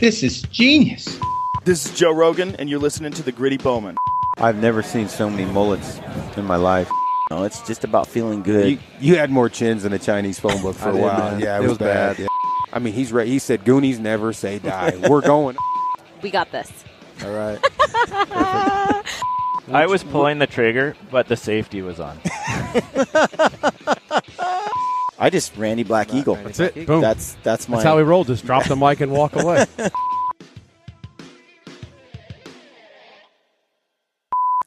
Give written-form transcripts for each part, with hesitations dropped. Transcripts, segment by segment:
This is genius. This is Joe Rogan, and you're listening to the Gritty Bowmen. I've never seen so many mullets in my life. No, it's just about feeling good. You had more chins than a Chinese phone book for a while. Man. Yeah, it was bad. Yeah. I mean, he's right. He said, Goonies never say die. We're going. We got this. All right. I was pulling the trigger, but the safety was on. I just Randy Black Eagle. That's it. Boom. That's my. That's how we roll. Just drop the mic and walk away.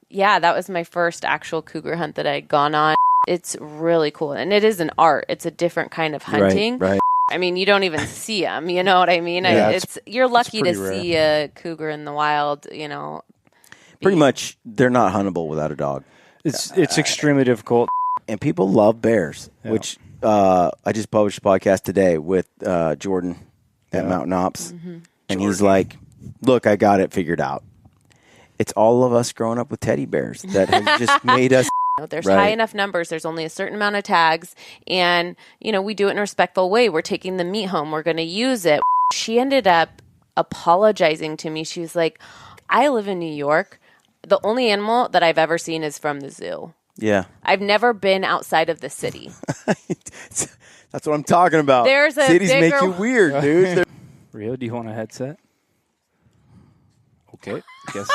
Yeah, that was my first actual cougar hunt that I had gone on. It's really cool. And it is an art. It's a different kind of hunting. Right. I mean, you don't even see them. You know what I mean? Yeah, you're lucky to rare. see a cougar in the wild, you know. Pretty much, they're not huntable without a dog. It's extremely difficult. And people love bears, which I just published a podcast today with Jordan at Mountain Ops. Mm-hmm. And he's like, look, I got it figured out. It's all of us growing up with teddy bears that has just made us. There's high enough numbers. There's only a certain amount of tags. And, you know, we do it in a respectful way. We're taking the meat home. We're going to use it. She ended up apologizing to me. She was like, I live in New York. The only animal that I've ever seen is from the zoo. Yeah. I've never been outside of the city. That's what I'm talking about. There's a Cities make you weird, dude. Rio, do you want a headset? Okay. Guess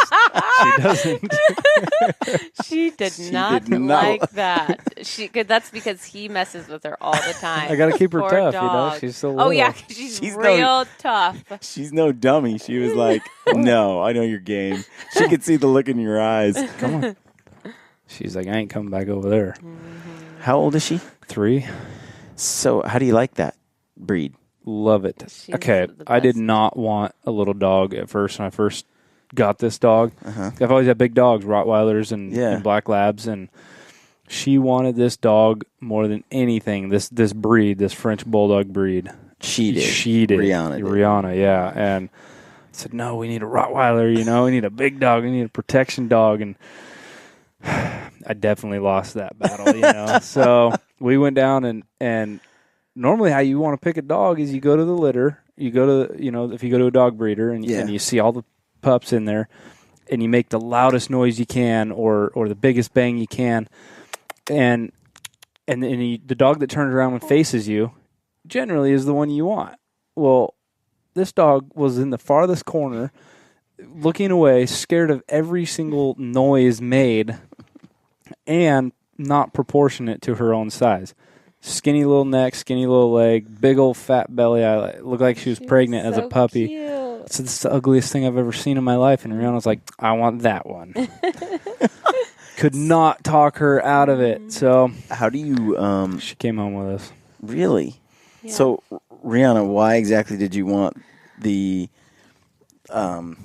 she doesn't. She did not like that. That's because he messes with her all the time. I got to keep her Poor tough, dog. She's so little. Oh, yeah, she's real tough. She's no dummy. She was like, no, I know your game. She could see the look in your eyes. Come on. She's like, I ain't coming back over there. Mm-hmm. How old is she? 3. So how do you like that breed? Love it. She's Okay, I did not want a little dog at first when I first got this dog. I've always had big dogs, Rottweilers and Black Labs, and she wanted this dog more than anything. This breed, this French Bulldog breed. She did. Rihanna, yeah. And I said, no, we need a Rottweiler, you know. We need a big dog. We need a protection dog. And I definitely lost that battle, you know. So we went down and normally how you want to pick a dog is you go to the litter. You go to, you know, if you go to a dog breeder and you see all the pups in there and you make the loudest noise you can or the biggest bang you can and the dog that turns around and faces you generally is the one you want. Well, this dog was in the farthest corner looking away, scared of every single noise made and not proportionate to her own size. Skinny little neck, skinny little leg, big old fat belly. I looked like she was pregnant as a puppy. Cute. So this is the ugliest thing I've ever seen in my life. And Rihanna was like, I want that one. Could not talk her out of it. So how do you... she came home with us. Really? Yeah. So, Rihanna, why exactly did you want the calm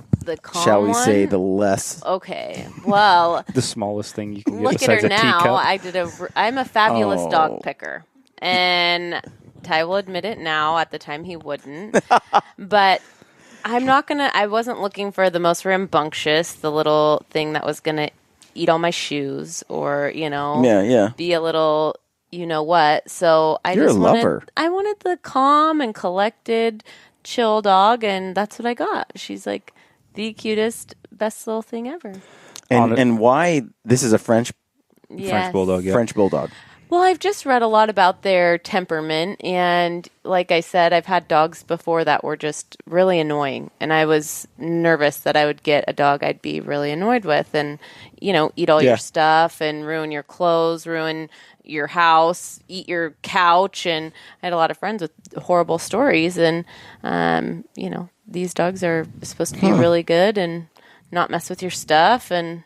shall we one? say, the less... Okay, well... the smallest thing you can get look at besides her a now. teacup. I'm a fabulous dog picker. And Ty will admit it now. At the time, he wouldn't. But I wasn't looking for the most rambunctious, the little thing that was going to eat all my shoes or, you know, be a little, you know what. So I wanted the calm and collected, chill dog, and that's what I got. She's like the cutest, best little thing ever. And why this is a French Bulldog, yeah. French Bulldog. Well, I've just read a lot about their temperament, and like I said, I've had dogs before that were just really annoying, and I was nervous that I would get a dog I'd be really annoyed with and, you know, eat all your stuff and ruin your clothes, ruin your house, eat your couch, and I had a lot of friends with horrible stories, and, you know, these dogs are supposed to be really good and not mess with your stuff, and...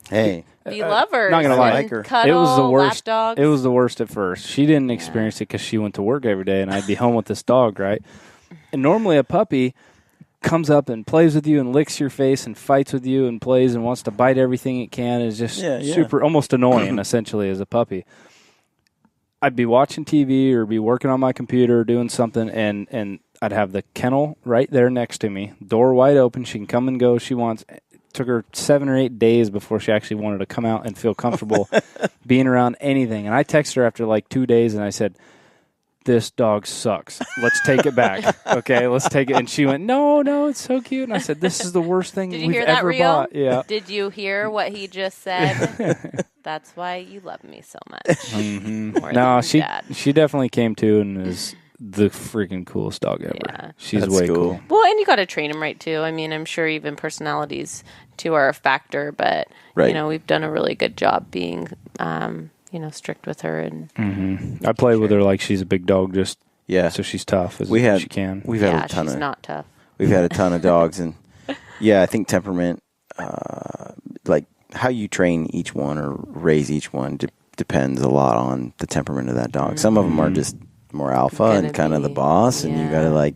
Hey, be lovers. Not gonna lie, like her. Cuddle, it was the worst. lap dogs. It was the worst at first. She didn't experience it because she went to work every day, and I'd be home with this dog, right? And normally a puppy comes up and plays with you and licks your face and fights with you and plays and wants to bite everything it can. Is just super, almost annoying, essentially, as a puppy. I'd be watching TV or be working on my computer or doing something, and I'd have the kennel right there next to me, door wide open. She can come and go if she wants. Took her 7 or 8 days before she actually wanted to come out and feel comfortable being around anything. And I texted her after like 2 days, and I said, this dog sucks. Let's take it back. Okay, let's take it. And she went, no, it's so cute. And I said, this is the worst thing Did you we've hear that, ever Rio? bought. Yeah. Did you hear what he just said? That's why you love me so much. More No, than she Dad. definitely came to and is the freaking coolest dog ever. Yeah. She's That's way cool. cool. Well, and you got to train him right too. I mean, I'm sure even personalities too are a factor, but Right. we've done a really good job being, strict with her. And I play with her like she's a big dog, just so she's tough as she can. We've had yeah, a ton she's of not tough. we've had a ton of dogs, and I think temperament, like how you train each one or raise each one, depends a lot on the temperament of that dog. Some of them are just more alpha Gonna and kind of the be, boss, and you got to yeah. like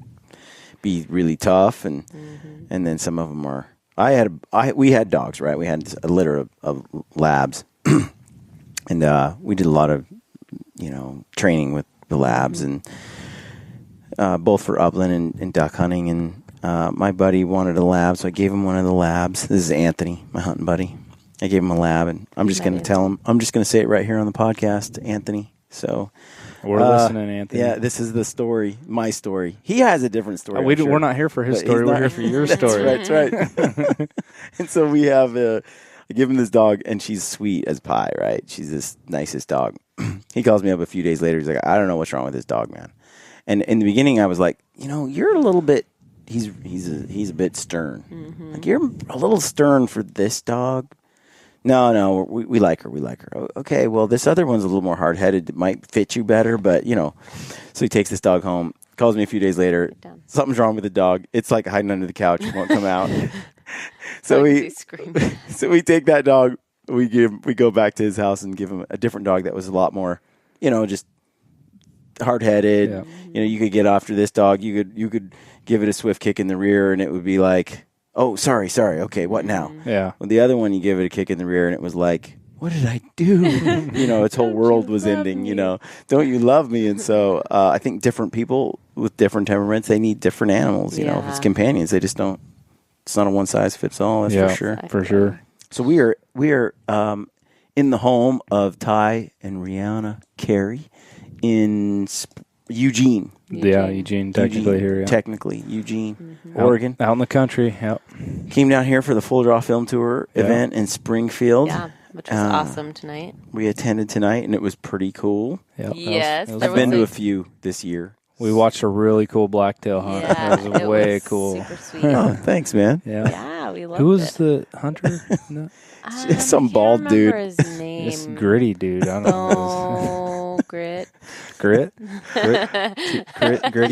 be really tough, and then some of them are. We had dogs, right? We had a litter of labs, and we did a lot of training with the labs, and both for upland and duck hunting. And my buddy wanted a lab, so I gave him one of the labs. This is Anthony, my hunting buddy. I gave him a lab, and I'm just going to tell him. I'm just going to say it right here on the podcast, Anthony. So We're listening, Anthony. yeah, this is the story, my story. He has a different story. I'm sure. We're not here for his But story. he's We're not- here for your story. That's right. And so we have, I give him this dog, and she's sweet as pie, right? She's this nicest dog. He calls me up a few days later. He's like, I don't know what's wrong with this dog, man. And in the beginning, I was like, you're a little bit. He's a bit stern. Like, you're a little stern for this dog. No, we like her. We like her. Okay, well, this other one's a little more hard-headed. It might fit you better, but, So he takes this dog home, calls me a few days later. Something's wrong with the dog. It's like hiding under the couch. It won't come out. So we take that dog. We go back to his house and give him a different dog that was a lot more, just hard-headed. Yeah. You could get after this dog. You could give it a swift kick in the rear, and it would be like, oh, sorry. Okay, what now? Yeah. Well, the other one, you give it a kick in the rear, and it was like, what did I do? Its whole world was ending. Don't you love me? And so I think different people with different temperaments, they need different animals. If it's companions, they just don't. It's not a one size fits all. That's for sure. For sure. So we are in the home of Ty and Rihana Cary in Eugene. Yeah, Eugene, technically here. Yeah. Technically, Eugene, Oregon. Out in the country. Yep. Came down here for the Full Draw Film Tour event in Springfield. Yeah, which was awesome tonight. We attended tonight, and it was pretty cool. Yep. Yes, That was there I've been was to a- a few this year. We watched a really cool blacktail hunt. Yeah, That was it way was cool. Super sweet. Oh, thanks, man. Yeah. Yeah, we loved Who was it. the hunter? No. Some I can't bald remember dude. His name. This gritty dude. I don't know. Oh, grit. Gritty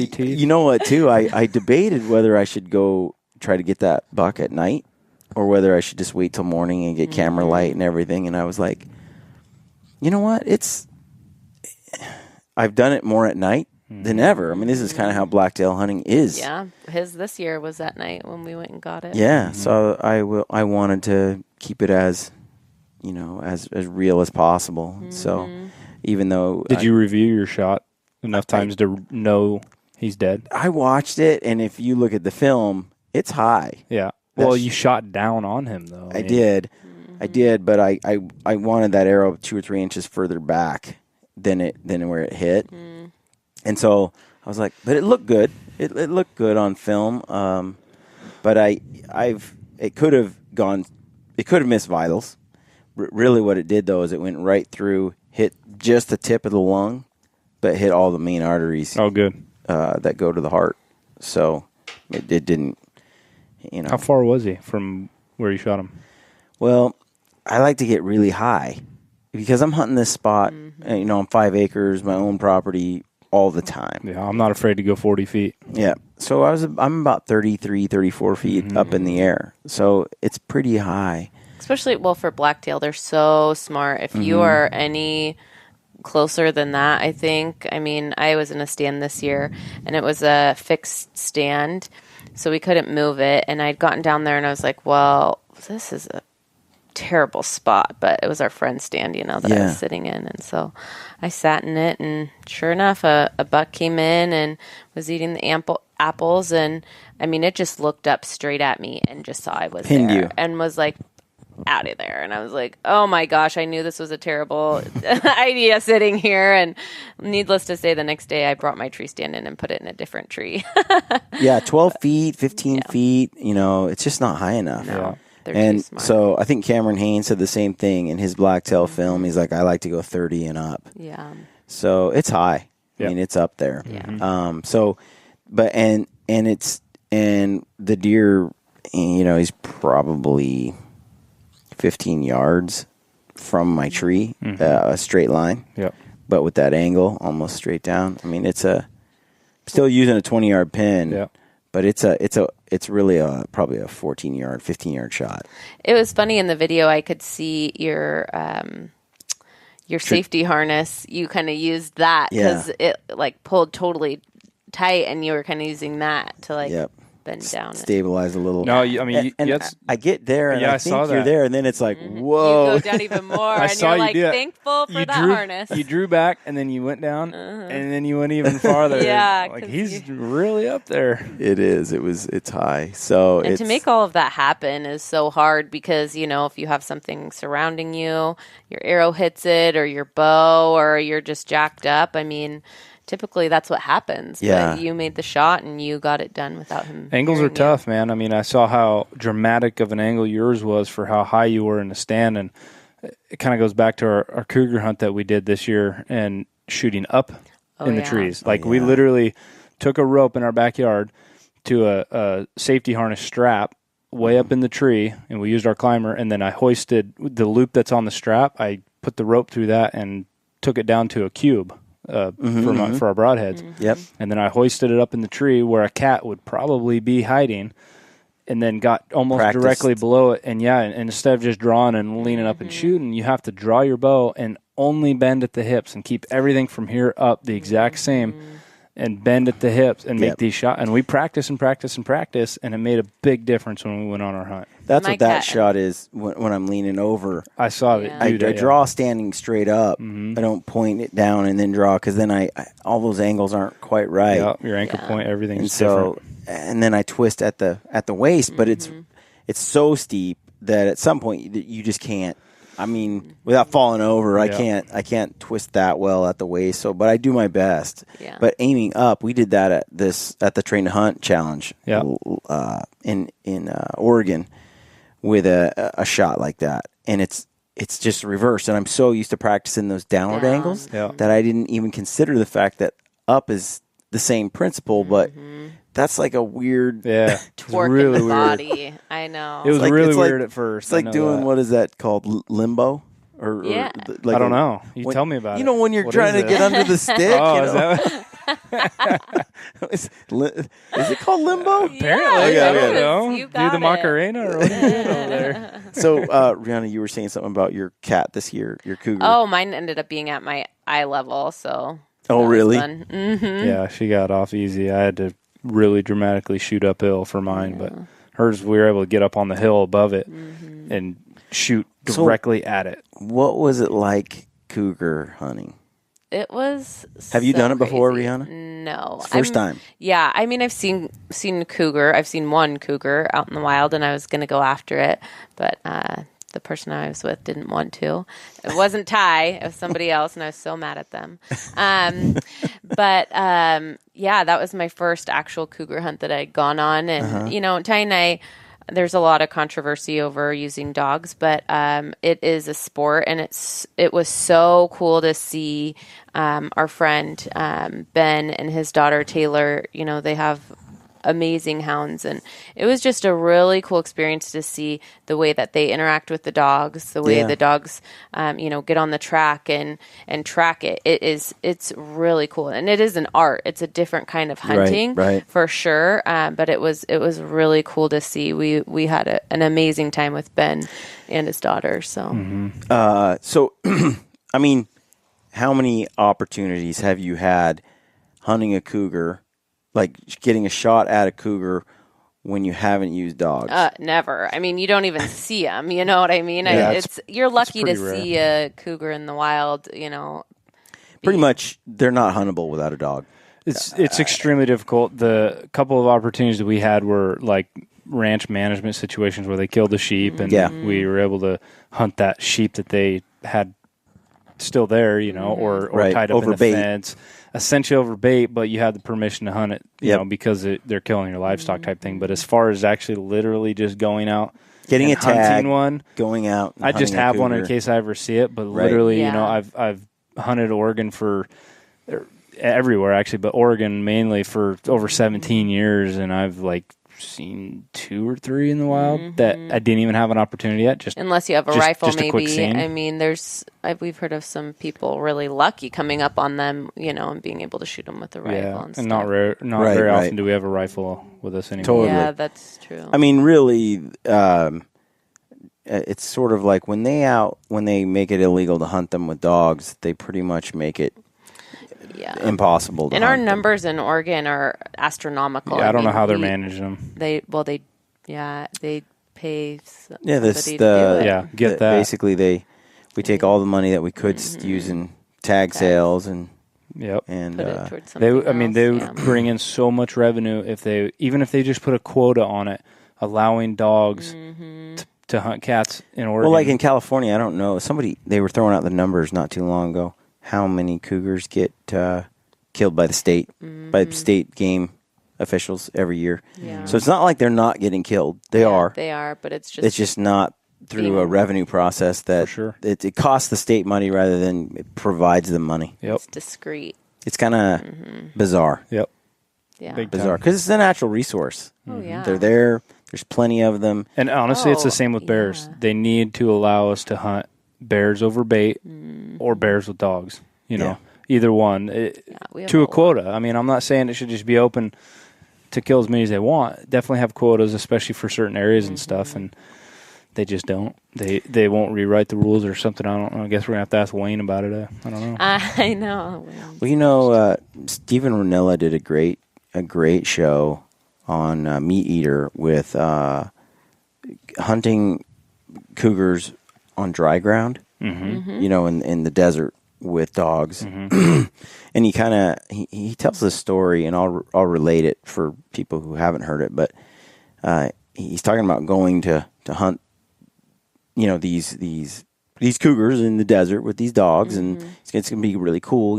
teeth. You know what, too? I debated whether I should go try to get that buck at night or whether I should just wait till morning and get camera light and everything. And I was like, you know what? I've done it more at night than ever. I mean, this is kind of how blacktail hunting is. Yeah, his this year was that night when we went and got it. Yeah. So I wanted to keep it as as real as possible. So even though Did you review your shot enough times to know he's dead? I watched it, and if you look at the film, it's high. Yeah. Well, That's- you shot down on him though. I did, but I wanted that arrow 2 or 3 inches further back than where it hit, and so I was like, but it looked good. It looked good on film, but it could have missed vitals. Really, what it did though is it went right through, hit just the tip of the lung, but hit all the main arteries. Oh, good. That go to the heart. So it didn't. How far was he from where you shot him? Well, I like to get really high because I'm hunting this spot. On 5 acres, my own property, all the time. Yeah, I'm not afraid to go 40 feet. Yeah. So I'm about 33, 34 feet up in the air. So it's pretty high. Especially, for blacktail, they're so smart. If you are any closer than that, I think. I mean, I was in a stand this year, and it was a fixed stand, so we couldn't move it. And I'd gotten down there, and I was like, well, this is a terrible spot. But it was our friend's stand, that I was sitting in. And so I sat in it, and sure enough, a buck came in and was eating the apples. And, I mean, it just looked up straight at me and just saw I was Pinned there you. and was like, out of there. And I was like, oh my gosh, I knew this was a terrible idea sitting here. And needless to say, the next day I brought my tree stand in and put it in a different tree. Yeah, 12 feet, 15 feet, it's just not high enough. No, they're and too smart. so I think Cameron Haynes said the same thing in his Blacktail film. He's like, I like to go 30 and up. Yeah. So it's high. Yep. I mean, it's up there. Yeah. And the deer, he's probably 15 yards from my tree, a straight line. Yep. But with that angle, almost straight down. I mean, it's still using a 20-yard pin. Yep. But it's really probably a 14-yard, 15-yard shot. It was funny in the video. I could see your safety harness. You kind of used that because it like pulled totally tight, and you were kind of using that to bend down, stabilize a little. No, I mean, I get there, and I think saw you're that. there, and then it's like, whoa! You go down even more, and saw you're you like do that. thankful for that harness. You drew back, and then you went down, and then you went even farther. Yeah, like he's really up there. It is. It's high. So and to make all of that happen is so hard because if you have something surrounding you, your arrow hits it, or your bow, or you're just jacked up. I mean, typically that's what happens. Yeah. But you made the shot and you got it done without him. Angles are hearing you. tough, man. I mean, I saw how dramatic of an angle yours was for how high you were in the stand, and it kind of goes back to our cougar hunt that we did this year and shooting up in the trees. Like we literally took a rope in our backyard to a safety harness strap way up in the tree, and we used our climber, and then I hoisted the loop that's on the strap. I put the rope through that and took it down to a cube. For our broadheads. Yep. And then I hoisted it up in the tree where a cat would probably be hiding, and then got almost directly below it. And and instead of just drawing and leaning up and shooting, you have to draw your bow and only bend at the hips and keep everything from here up the exact same, and bend at the hips and make these shots. And we practice and practice and practice, and it made a big difference when we went on our hunt. That's what that shot is when I'm leaning over. I saw it. Yeah. I draw standing straight up. I don't point it down and then draw, because then I all those angles aren't quite right. Yeah, your anchor point, everything's And so, different. and then I twist at the waist, but it's so steep that at some point you just can't. I mean, without falling over, I can't twist that well at the waist. So, but I do my best. Yeah. But aiming up, we did that at the Train to Hunt challenge. Yeah. In Oregon, with a shot like that, and it's just reversed. And I'm so used to practicing those downward angles that I didn't even consider the fact that up is the same principle, but that's like a weird twerk really in the weird. body. I know. It was like- really it's like- weird at first. It's like doing what is that called, limbo? Or Yeah. like I don't know. You tell me about it. You know when you're What trying is to it? get under the stick. Oh, you know? Is it called limbo? Apparently, Yeah, I don't okay. know. You Do got the it. Macarena or what are you doing over there? So, Rihanna, you were saying something about your cat this year, your cougar. Oh, mine ended up being at my eye level. So. Oh, really? Yeah, she got off easy. I had to really dramatically shoot uphill for mine, but hers, we were able to get up on the hill above it and shoot directly at it. What was it like cougar hunting? It was. Have you so done it before, crazy. Rihanna? No, It's first time. Yeah, I mean, I've seen cougar. I've seen one cougar out in the wild, and I was going to go after it, but the person I was with didn't want to. It wasn't Ty; it was somebody else, and I was so mad at them. Yeah, that was my first actual cougar hunt that I'd gone on, and Ty and I. There's a lot of controversy over using dogs, but it is a sport, and it was so cool to see our friend Ben and his daughter Taylor. They have amazing hounds, and it was just a really cool experience to see the way that they interact with the dogs, the way the dogs get on the track and track it. It's really cool, and it is an art. It's a different kind of hunting, right. for sure, but it was really cool to see. We had an amazing time with Ben and his daughter. So So I mean, how many opportunities have you had hunting a cougar, like getting a shot at a cougar, when you haven't used dogs? Never. I mean, you don't even see them. You know what I mean? Yeah, You're lucky to pretty rare. see a cougar in the wild. Pretty much, they're not huntable without a dog. It's extremely difficult. The couple of opportunities that we had were like ranch management situations where they killed the sheep, and Yeah. we were able to hunt that sheep that they had still there, or Right, tied up over in the bait. fence, essentially over bait, but you had the permission to hunt it, because they're killing your livestock type thing. But as far as actually literally just going out, Getting and a tag, hunting one, going out. And I just hunting a have one in cougar. case I ever see it. But Right. literally, Yeah. I've hunted Oregon for everywhere actually, but Oregon mainly for over 17 years, and I've seen 2 or 3 in the wild that I didn't even have an opportunity at. Just Unless you have a just- rifle, just a quick maybe. scene. I mean, we've heard of some people really lucky coming up on them, and being able to shoot them with a rifle. yeah, and and not stuff. rare, Right, very right. often do we have a rifle with us anymore. Totally. Yeah, that's true. I mean, really, it's sort of like when they make it illegal to hunt them with dogs, they pretty much make it yeah. impossible to And hunt our them. numbers in Oregon are astronomical. Yeah, I don't know mean, how they're managing them. They pay Yeah, this somebody to do it. Yeah, get that. Basically, we take all the money that we could use in tag sales and Yep. and Put it towards They, something I mean, else, they yeah. would bring in so much revenue even if they just put a quota on it, allowing dogs to hunt cats in Oregon. well, like in California, I don't know. They were throwing out the numbers not too long ago. How many cougars get killed by the state game officials every year? Yeah. So it's not like they're not getting killed. They are. They are, but it's just It's just not through a revenue process that sure. it costs the state money rather than it provides them money. Yep. it's discreet. It's kind of bizarre. Yep. Yeah. Big Bizarre because it's a natural resource. Oh yeah. They're there. There's plenty of them. And honestly, it's Oh, the same with bears. yeah. They need to allow us to hunt bears over bait or bears with dogs. Yeah. Either one we have to a lot. quota. I mean, I'm not saying it should just be open to kill as many as they want. Definitely have quotas, especially for certain areas and stuff. And they just don't. They won't rewrite the rules or something. I don't know. I guess we're gonna have to ask Wayne about it. I don't know. I know. Well, Stephen Ranella did a great show on Meat Eater with hunting cougars on dry ground. In the desert with dogs, and he tells this story, and I'll relate it for people who haven't heard it. But he's talking about going to hunt, these cougars in the desert with these dogs, and it's gonna be really cool,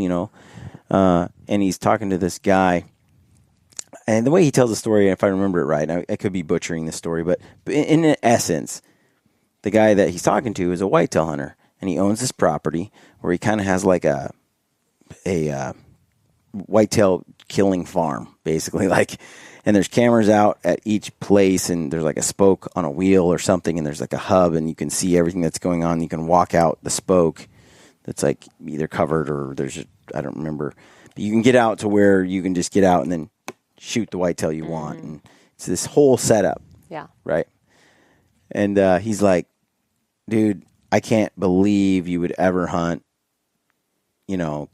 and he's talking to this guy. And the way he tells the story, if I remember it right, I could be butchering the story, but in essence, the guy that he's talking to is a whitetail hunter, and he owns this property where he kind of has like a whitetail killing farm, basically. And there's cameras out at each place, and there's like a spoke on a wheel or something, and there's like a hub, and you can see everything that's going on. You can walk out the spoke that's like either covered or I don't remember. But you can get out to where you can just get out and then shoot the whitetail you want. And it's this whole setup. Yeah. Right. And he's like, dude, I can't believe you would ever hunt,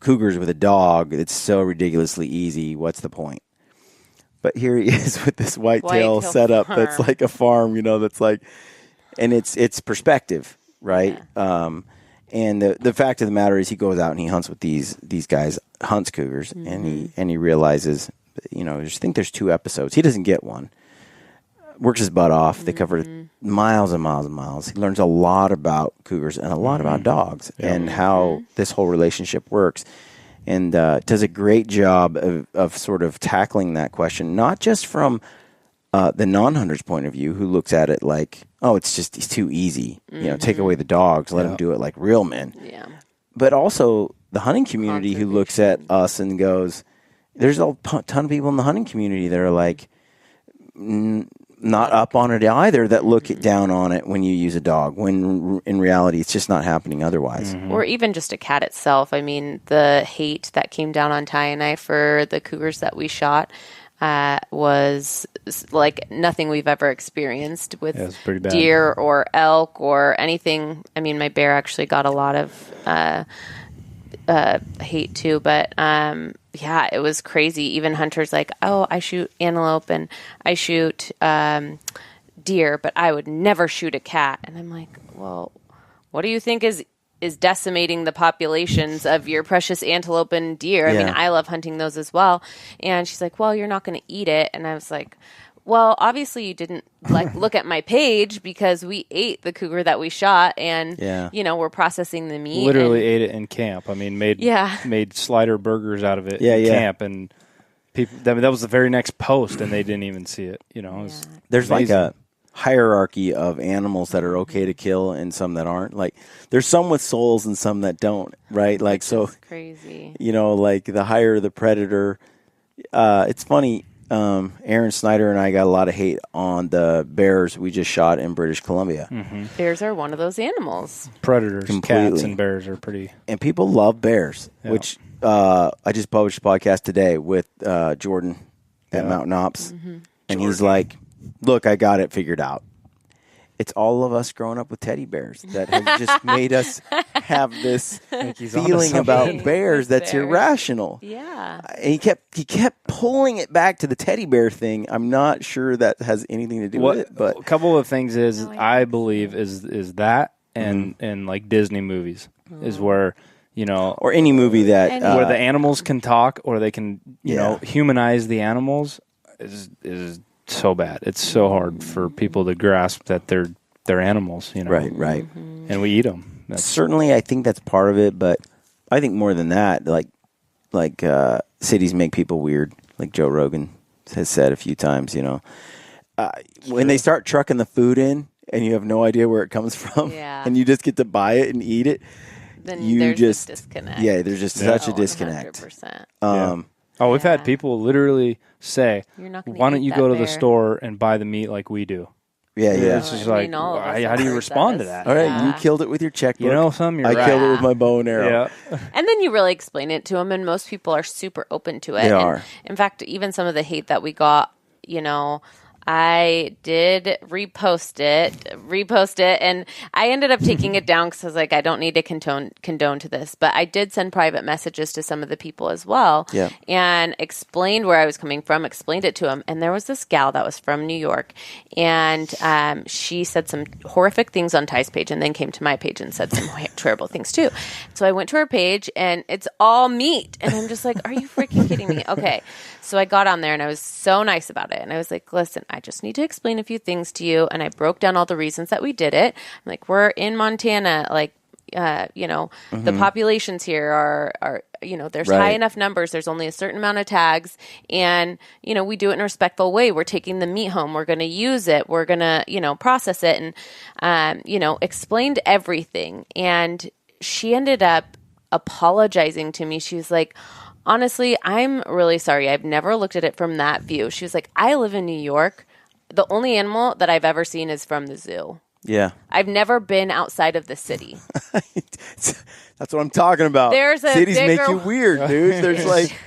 cougars with a dog. It's so ridiculously easy. What's the point? But here he is with this whitetail setup farm. that's like a farm, that's like, and it's perspective, right? Yeah. And the fact of the matter is, he goes out and he hunts with these guys, hunts cougars, and he realizes, I just think there's 2 episodes. He doesn't get one. Works his butt off. They cover miles and miles and miles. He learns a lot about cougars and a lot about dogs and how this whole relationship works. And does a great job of sort of tackling that question, not just from the non-hunter's point of view, who looks at it like, oh, it's too easy. Take away the dogs, let them do it like real men. Yeah. But also the hunting community who looks at us and goes, there's a ton of people in the hunting community that are like not up on it either, that look down on it when you use a dog, when in reality it's just not happening otherwise. Or even just a cat itself. I mean, the hate that came down on Ty and I for the cougars that we shot was like nothing we've ever experienced with Yeah, it's pretty bad. deer or elk or anything. I mean, my bear actually got a lot of hate too, but yeah, it was crazy. Even hunters like, oh, I shoot antelope and I shoot deer, but I would never shoot a cat. And I'm like, well, what do you think is decimating the populations of your precious antelope and deer? I mean, I love hunting those as well. And she's like, well, you're not going to eat it. And I was like, Well, obviously you didn't look at my page because we ate the cougar that we shot, and we're processing the meat. Literally ate it in camp. I mean, made slider burgers out of it in camp, and people. I mean, that was the very next post, and they didn't even see it. You know, there's like a hierarchy of animals that are okay to kill and some that aren't. Like there's some with souls and some that don't. Right? Like That's crazy. Like the higher the predator. It's funny. Aaron Snyder and I got a lot of hate on the bears we just shot in British Columbia. Mm-hmm. Bears are one of those animals. Predators, completely. Cats, and bears are pretty. And people love bears, which I just published a podcast today with Jordan at Mountain Ops. Mm-hmm. And he's like, look, I got it figured out. It's all of us growing up with teddy bears that have just made us have this feeling about bears that's irrational. Yeah. And he kept pulling it back to the teddy bear thing. I'm not sure that has anything to do with it, but a couple of things is I believe is that and like Disney movies is where or any movie that where the animals can talk or they can humanize the animals is so bad. It's so hard for people to grasp that they're animals, Right. Mm-hmm. And we eat them. Certainly, I think that's part of it, but I think more than that, like cities make people weird, like Joe Rogan has said a few times. When they start trucking the food in and you have no idea where it comes from, and you just get to buy it and eat it, then you there's just a disconnect. Yeah, there's just such a disconnect. 100%. We've had people literally say, "Why don't you go to the bear. store and buy the meat like we do?" Yeah. It's just how do you respond to that? All right, you killed it with your checkbook. I killed it with my bow and arrow. Yeah. And then you really explain it to them, and most people are super open to it. They are. In fact, even some of the hate that we got, I did repost it, and I ended up taking it down because I was like, I don't need to condone to this. But I did send private messages to some of the people as well, and explained where I was coming from, explained it to them. And there was this gal that was from New York, and she said some horrific things on Ty's page, and then came to my page and said some terrible things too. So I went to her page, and it's all meat, and I'm just like, are you freaking kidding me? Okay. So I got on there and I was so nice about it. And I was like, listen, I just need to explain a few things to you. And I broke down all the reasons that we did it. I'm like, we're in Montana, like, the populations here are there's high enough numbers. There's only a certain amount of tags. And, we do it in a respectful way. We're taking the meat home. We're going to use it. We're going to, process it and, explained everything. And she ended up apologizing to me. She was like, honestly, I'm really sorry. I've never looked at it from that view. She was like, I live in New York. The only animal that I've ever seen is from the zoo. Yeah. I've never been outside of the city. That's what I'm talking about. Cities make you weird, dude. There's like...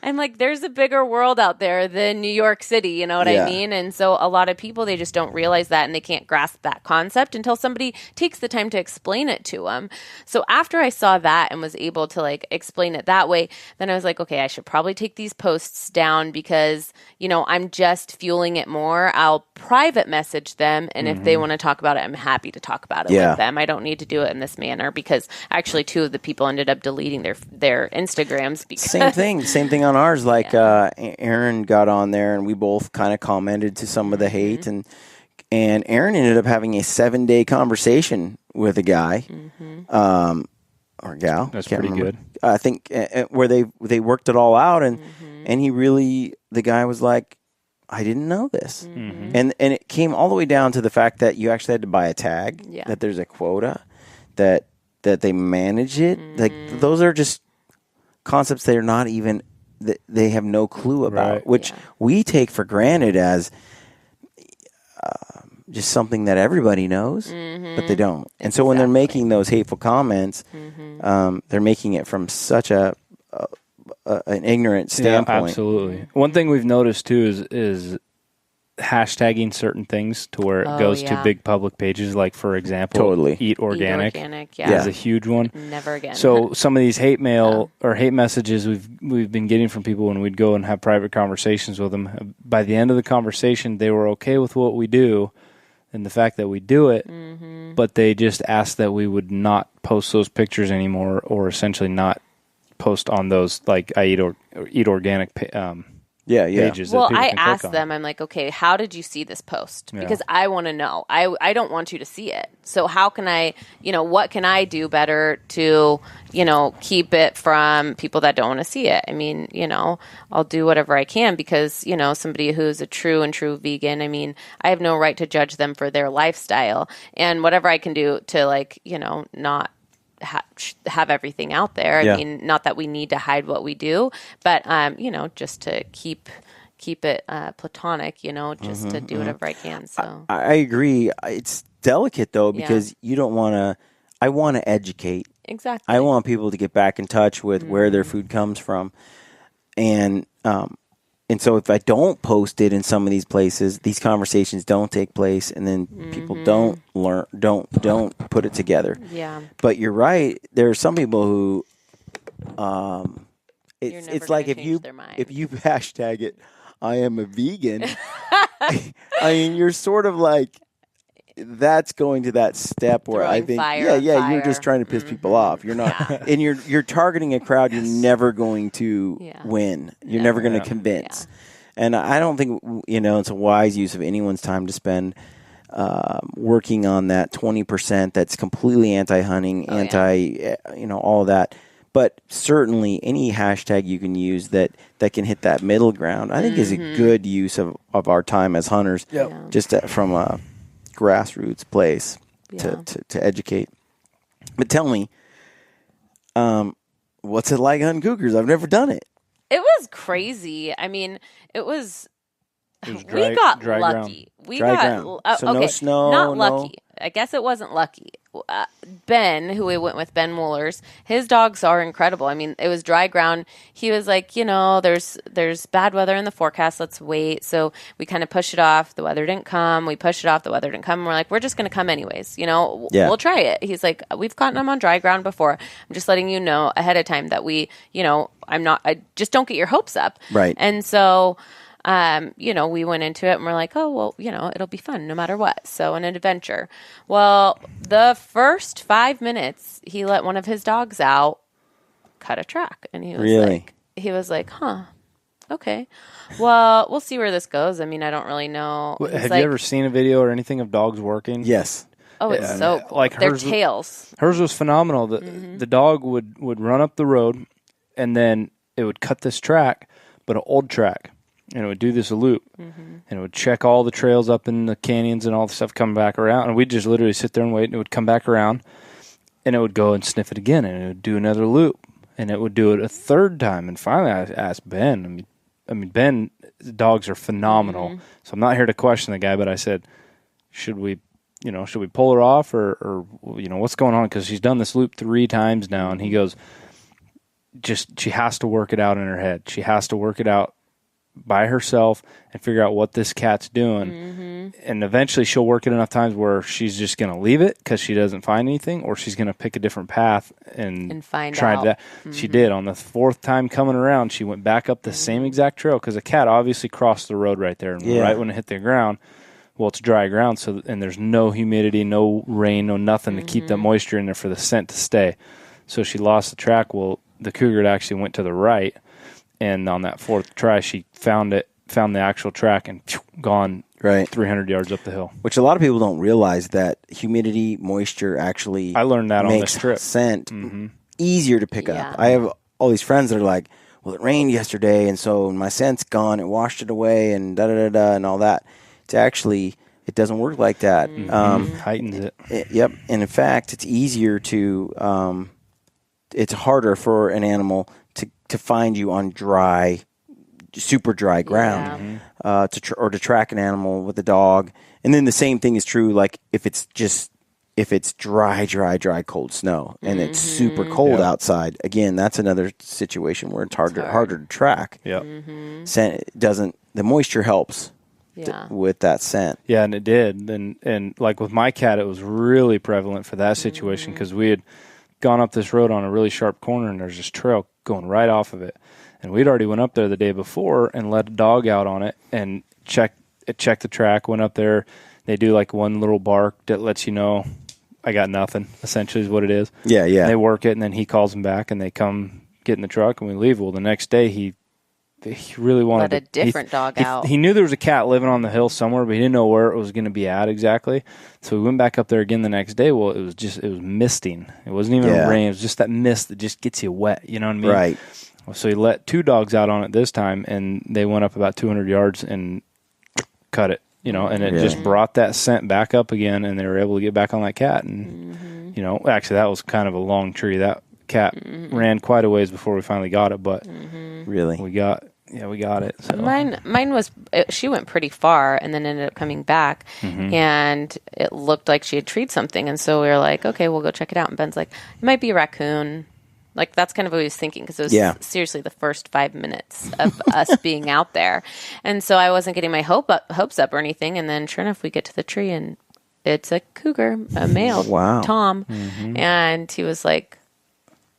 I'm like, there's a bigger world out there than New York City, you know what I mean? And so a lot of people, they just don't realize that, and they can't grasp that concept until somebody takes the time to explain it to them. So after I saw that and was able to explain it that way, then I was like, okay, I should probably take these posts down because, I'm just fueling it more. I'll private message them, and if they want to talk about it, I'm happy to talk about it with them. I don't need to do it in this manner because actually 2 of the people ended up deleting their Instagrams. Because Same thing on ours. Aaron got on there and we both kind of commented to some of the hate, and Aaron ended up having a 7-day conversation with a guy or gal. That's pretty good. I think where they worked it all out, and the guy was like, I didn't know this. And it came all the way down to the fact that you actually had to buy a tag, that there's a quota, that they manage it. Like those are just concepts that are not even they have no clue about, which we take for granted as just something that everybody knows, but they don't. And so when they're making those hateful comments, they're making it from such an ignorant standpoint. Yeah, absolutely. One thing we've noticed too is hashtagging certain things to where it goes to big public pages, like for example, Eat Organic. Is a huge one. Never again. So some of these hate mail or hate messages we've been getting from people when we'd go and have private conversations with them. By the end of the conversation, they were okay with what we do and the fact that we do it, but they just asked that we would not post those pictures anymore, or essentially not post on those, like I Eat Organic pages. Well, that people I can click asked on. them, I'm like, okay, how did you see this post? Yeah. Because I want to know. I don't want you to see it. So how can I, what can I do better to, keep it from people that don't want to see it? I mean, I'll do whatever I can because, somebody who's a true vegan, I mean, I have no right to judge them for their lifestyle. And whatever I can do to not have everything out there. Yeah. I mean, not that we need to hide what we do, but just to keep it platonic, just to do whatever I can. So I agree. It's delicate though because you don't want to. I want to educate. Exactly. I want people to get back in touch with where their food comes from, and so if I don't post it in some of these places, these conversations don't take place, and then people don't learn, don't put it together. Yeah. But you're right. There are some people who, it's like if you hashtag it, I am a vegan. I mean, you're sort of like. That's going to that step where Throwing I think, fire. you're just trying to piss people off. You're not, and you're targeting a crowd you're never going to win. You're never going to convince. Yeah. And I don't think it's a wise use of anyone's time to spend working on that 20% that's completely anti-hunting, all of that. But certainly any hashtag you can use that can hit that middle ground, I think is a good use of our time as hunters. Yep. Just from a grassroots place to educate. But tell me, what's it like hunting cougars? I've never done it. It was crazy. I mean, we got dry lucky. ground. We Dry got ground. So no snow, not no- lucky. I guess it wasn't lucky. Ben, who we went with, Ben Woolers, his dogs are incredible. I mean, it was dry ground. He was like, there's bad weather in the forecast. Let's wait. So we kind of pushed it off. The weather didn't come. We pushed it off. The weather didn't come. And we're like, we're just going to come anyways. We'll try it. He's like, we've gotten them on dry ground before. I'm just letting you know ahead of time that I just don't get your hopes up. Right. And so, we went into it and we're like, oh, well, it'll be fun no matter what. So an adventure. Well, the first 5 minutes, he let one of his dogs out, cut a track. And he was like, huh, okay. Well, we'll see where this goes. I mean, I don't really know. Have you ever seen a video or anything of dogs working? Yes. Oh, it's so cool. Like their hers- tails. Hers was phenomenal. The dog would run up the road, and then it would cut this track, but an old track. And it would do this loop, and it would check all the trails up in the canyons and all the stuff coming back around. And we'd just literally sit there and wait, and it would come back around, and it would go and sniff it again, and it would do another loop, and it would do it a third time. And finally, I asked Ben. I mean, Ben, the dogs are phenomenal. So I'm not here to question the guy, but I said, should we pull her off, or what's going on? Because she's done this loop 3 times now, and he goes, she has to work it out in her head. She has to work it out by herself and figure out what this cat's doing, and eventually she'll work it enough times where she's just going to leave it because she doesn't find anything, or she's going to pick a different path and find try out. that. She did. On the 4th time coming around, she went back up the same exact trail because the cat obviously crossed the road right there, and right when it hit the ground. Well, it's dry ground, and there's no humidity, no rain, no nothing to keep that moisture in there for the scent to stay. So she lost the track. Well, the cougar actually went to the right. And on that 4th try, she found the actual track and gone 300 yards up the hill. Which a lot of people don't realize that humidity, moisture actually I learned that on makes this trip. Scent easier to pick up. I have all these friends that are like, well, it rained yesterday, and so my scent's gone. It washed it away, and da-da-da-da, and all that. It's actually, it doesn't work like that. Heightens it. Yep. And in fact, it's easier to, it's harder for an animal to find you on super dry ground, to track an animal with a dog. And then the same thing is true, like if it's dry, cold snow, and it's super cold outside. Again, that's another situation where it's harder to track. Yep. Scent the moisture helps with that scent. Yeah, and it did. And like with my cat, it was really prevalent for that situation because we had gone up this road on a really sharp corner, and there's this trail going right off of it. And we'd already went up there the day before and let a dog out on it and checked the track, went up there. They do like one little bark that lets you know I got nothing, essentially is what it is. Yeah. And they work it, and then he calls them back, and they come get in the truck, and we leave. Well, the next day he he really wanted Let a different dog out. He knew there was a cat living on the hill somewhere, but he didn't know where it was going to be at exactly. So we went back up there again the next day. Well, it was misting. It wasn't even rain. It was just that mist that just gets you wet. You know what I mean? Right. So he let 2 dogs out on it this time, and they went up about 200 yards and cut it. And it just brought that scent back up again, and they were able to get back on that cat. And actually, that was kind of a long tree. That cat ran quite a ways before we finally got it, but really, we got it. So. Mine was she went pretty far and then ended up coming back, and it looked like she had treed something, and so we were like, okay, we'll go check it out. And Ben's like, it might be a raccoon. Like, that's kind of what he was thinking, because it was seriously the first 5 minutes of us being out there. And so I wasn't getting my hopes up or anything. And then sure enough, we get to the tree, and it's a cougar, a male, Tom. And he was like,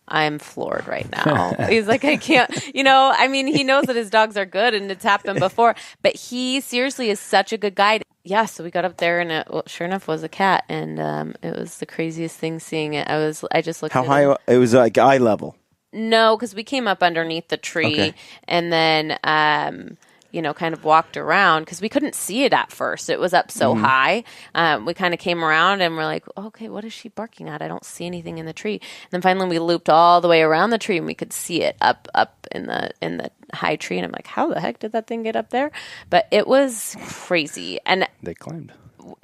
I'm floored right now. He's like, I can't, he knows that his dogs are good and it's happened before, but he seriously is such a good guide. Yeah, so we got up there, and it, sure enough, was a cat, and it was the craziest thing seeing it. I just looked. How high? It was like eye level. No, because we came up underneath the tree, and then kind of walked around because we couldn't see it at first. It was up so high. We kind of came around, and we're like, okay, what is she barking at? I don't see anything in the tree. And then finally, we looped all the way around the tree, and we could see it up in the high tree. And I'm like, how the heck did that thing get up there? But it was crazy. And they claimed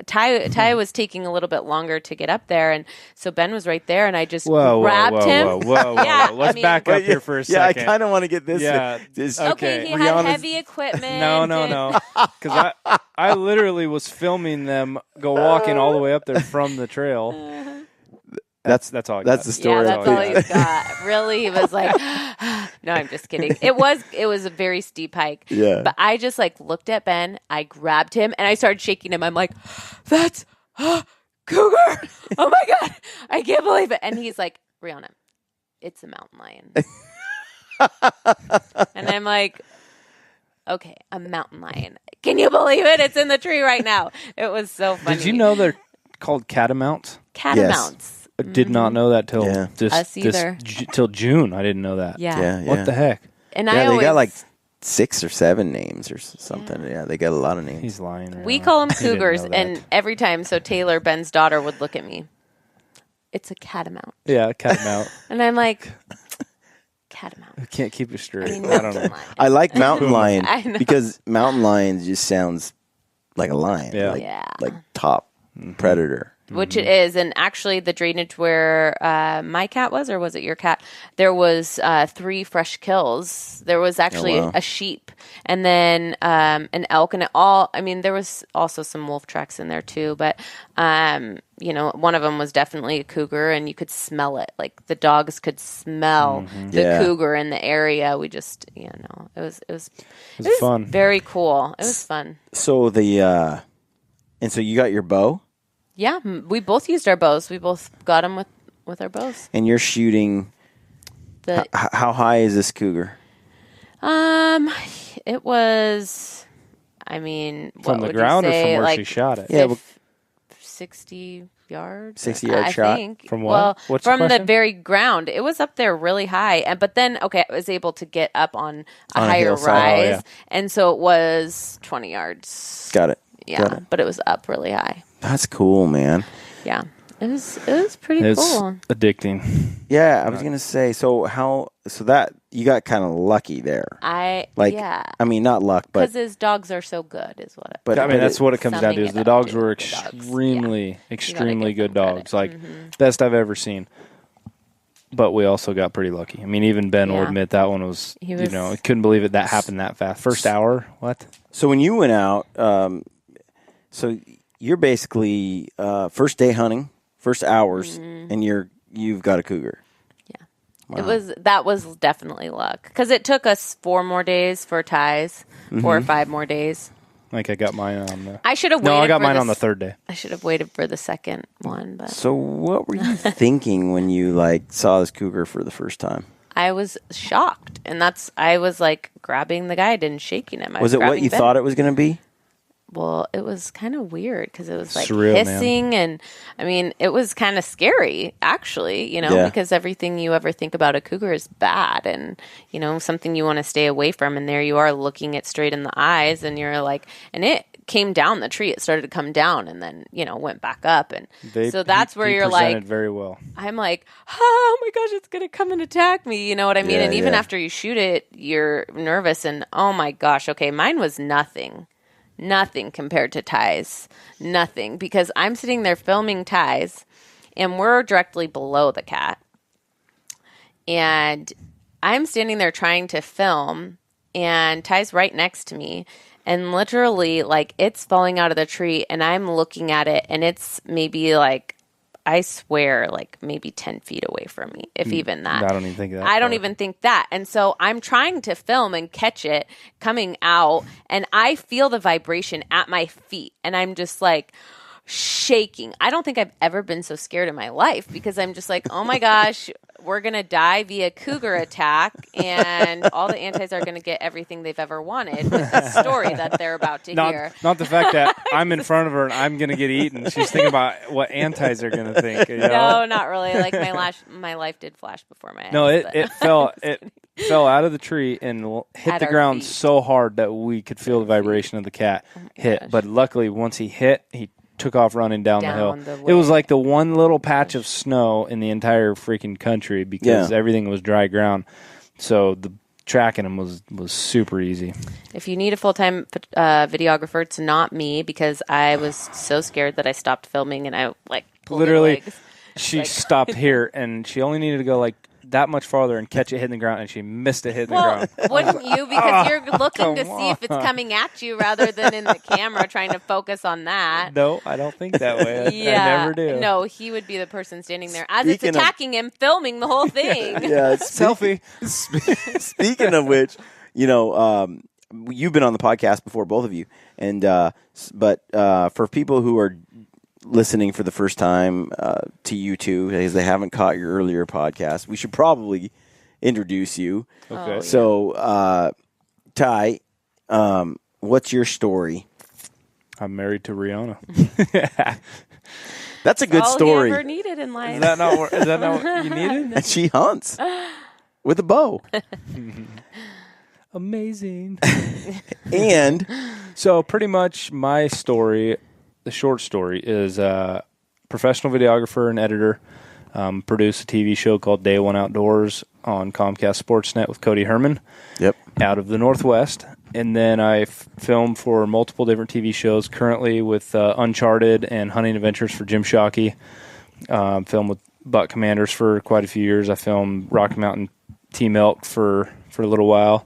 Ty was taking a little bit longer to get up there, and so Ben was right there, and I just grabbed him. Yeah, let's back up here for a second. Yeah, I kind of want to get this. Yeah. Okay, he had heavy equipment. No. Because I literally was filming them go walking all the way up there from the trail. That's all I got. That's the story. Yeah, that's all he's got. Really, he was like, no, I'm just kidding. It was a very steep hike. Yeah. But I just looked at Ben, I grabbed him, and I started shaking him. I'm like, that's Cougar. Oh my God. I can't believe it. And he's like, Rihana, it's a mountain lion. And I'm like, okay, a mountain lion. Can you believe it? It's in the tree right now. It was so funny. Did you know they're called catamounts? Catamounts. I did not know that till Us either. till June. I didn't know that. Yeah. What the heck? And they got like 6 or 7 names or something. Yeah, they got a lot of names. He's lying. Right we now. call them He didn't cougars, know that. and every time, so Taylor, Ben's daughter, would look at me. It's a catamount. Yeah, catamount. And I'm like, catamount. I can't keep it straight. I mean, I don't know. lion. I like mountain lion I know. because mountain lion just sounds like a lion. Yeah. Like top predator. Which it is, and actually the drainage where my cat was, or was it your cat? There was 3 fresh kills. There was actually a sheep, and then an elk, and there was also some wolf tracks in there too. But one of them was definitely a cougar, and you could smell it. Like the dogs could smell the cougar in the area. We just, it was fun. Very cool. It was fun. So and so you got your bow? Yeah, we both used our bows. We both got them with our bows. And you're shooting. How high is this cougar? It was. I mean, From what the would ground you or say? from where like she shot it? Yeah, 60 yards. 60-yard shot? Think. From what? Well, What's the from the question? very ground. It was up there really high, but then I was able to get up on a higher hillside. rise, Oh, yeah. and so it was 20 yards. Got it. Yeah, Got it. but it was up really high. That's cool, man. Yeah, it was pretty It's cool. addicting. Yeah, I was gonna say. So that you got kind of lucky there. I mean, not luck, but because his dogs are so good, is what. but I mean, that's what it comes down to. summing Is it the up dogs to were the dogs. extremely, extremely give good them credit. dogs. Like best I've ever seen. But we also got pretty lucky. I mean, even Ben will Yeah. admit that one was. He was- I couldn't believe it that happened that fast. First hour, what? So when you went out, so you're basically first day hunting, first hours, and you've got a cougar. Wow. That was definitely luck because it took us 4 more days for ties, 4 or 5 more days. Like I got mine on the. I should have waited. No, I got for mine this- on the 3rd day. I should have waited for the second one, but So what were you thinking when you saw this cougar for the first time? I was shocked, and I was grabbing the guide and shaking him. Was it what you thought it was going to be? well, it was kind of weird because it was like Surreal, hissing, and I mean, it was kind of scary, actually, because everything you ever think about a cougar is bad, and something you want to stay away from. And there you are, looking it straight in the eyes, and you're like, and it came down the tree. It started to come down, and then went back up, and so that's where you're like, very well. I'm like, oh my gosh, it's gonna come and attack me. You know what I mean? Yeah, and even yeah. after you shoot it, you're nervous, and oh my gosh, okay, mine was nothing compared to Ty's. Nothing, because I'm sitting there filming Ty's, and we're directly below the cat. And I'm standing there trying to film, and Ty's right next to me. And literally, like, it's falling out of the tree, and I'm looking at it, and it's maybe like, I swear, like maybe 10 feet away from me, if even that. I don't even think that. I don't even think that. And so I'm trying to film and catch it coming out, and I feel the vibration at my feet, and I'm just like shaking. I don't think I've ever been so scared in my life, because I'm just like, oh my gosh, we're going to die via cougar attack, and all the antis are going to get everything they've ever wanted with the story that they're about to hear. Not the fact that I'm in front of her and I'm going to get eaten. She's thinking about what antis are going to think. No, not really. Like my life did flash before my eyes. No, but- it fell out of the tree and hit At the our ground feet. so hard that we could feel the vibration of the cat hit. gosh. But luckily, once he hit, he took off running down the hill. Down the It was way. like the one little patch of snow in the entire freaking country, because everything was dry ground. So the tracking him was super easy. If you need a full-time videographer, it's not me, because I was so scared that I stopped filming, and I like pulled her Literally, legs. she Like- stopped here, and she only needed to go like that much farther and catch it hitting the ground, and she missed it hitting the Well, ground. wouldn't you? Because you're looking to come see if it's coming at you rather than in the camera, trying to focus on that. No, I don't think that way. I never do. No, he would be the person standing there as Speaking it's of- attacking him, filming the whole thing. Yeah, Selfie. Speaking of which, you've been on the podcast before, both of you, and but for people who are listening for the first time to you two, because they haven't caught your earlier podcast, we should probably introduce you. Okay. Oh, So, Ty, what's your story? I'm married to Rihanna. That's a good All story. he ever needed in life. Is that not what you needed? And she hunts with a bow. Amazing. And So pretty much my story, the short story, is professional videographer and editor. Produced a TV show called Day One Outdoors on Comcast Sportsnet with Cody Herman. Yep. Out of the Northwest. And then I filmed for multiple different TV shows, currently with Uncharted and Hunting Adventures for Jim Shockey. Filmed with Buck Commanders for quite a few years. I filmed Rocky Mountain T-Milk for a little while.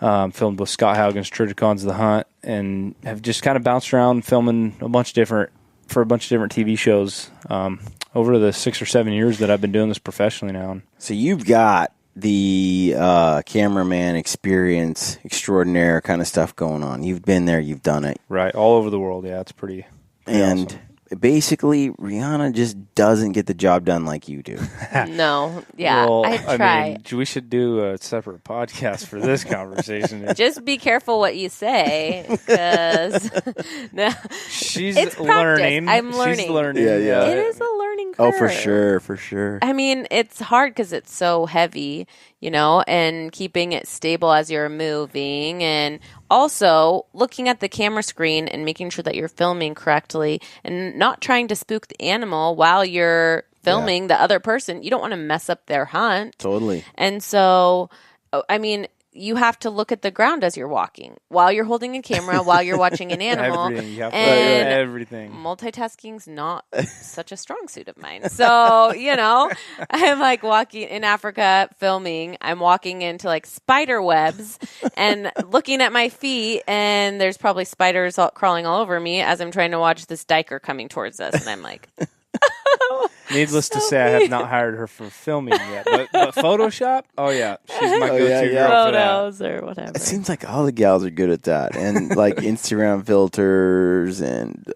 Filmed with Scott Haugen's Trigicons of the Hunt, and have just kind of bounced around filming a bunch of different TV shows over the 6 or 7 years that I've been doing this professionally now. so you've got the cameraman experience extraordinaire kind of stuff going on. You've been there, you've done it. Right, all over the world. Yeah, it's pretty And awesome. basically, Rihanna just doesn't get the job done like you do. No, yeah, Well, I try. mean, we should do a separate podcast for this conversation. Just be careful what you say, because no, She's it's practice. learning. I'm She's learning. learning. Yeah. it is a learning curve. Oh, for sure, for sure. I mean, it's hard because it's so heavy, and keeping it stable as you're moving, and also looking at the camera screen and making sure that you're filming correctly and not trying to spook the animal while you're filming the other person. You don't want to mess up their hunt. Totally. And so, I mean, you have to look at the ground as you're walking, while you're holding a camera, while you're watching an animal. Everything. You have to and everything. multitasking's not such a strong suit of mine. So, I'm like walking in Africa filming. I'm walking into like spider webs and looking at my feet, and there's probably spiders crawling all over me as I'm trying to watch this diker coming towards us. And I'm like, Needless to say, I have not hired her for filming yet. But Photoshop? Oh, yeah. She's my Oh, go-to yeah, yeah. girl for that. photos or whatever. It seems like all the gals are good at that, and like Instagram filters, and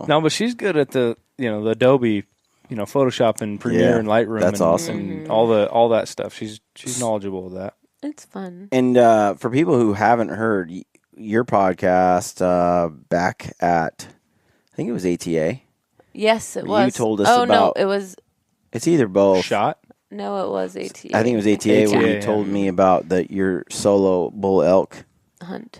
No, but she's good at the Adobe, Photoshop and Premiere Yeah, and Lightroom. that's and, awesome. And all that stuff. She's knowledgeable with that. It's fun. And for people who haven't heard, your podcast back at, I think it was ATA. Yes, it was. You told us Oh, about. no, it was. It's either both. Shot? No, it was ATA. I think it was ATA, where you ATA, told me about your solo bull elk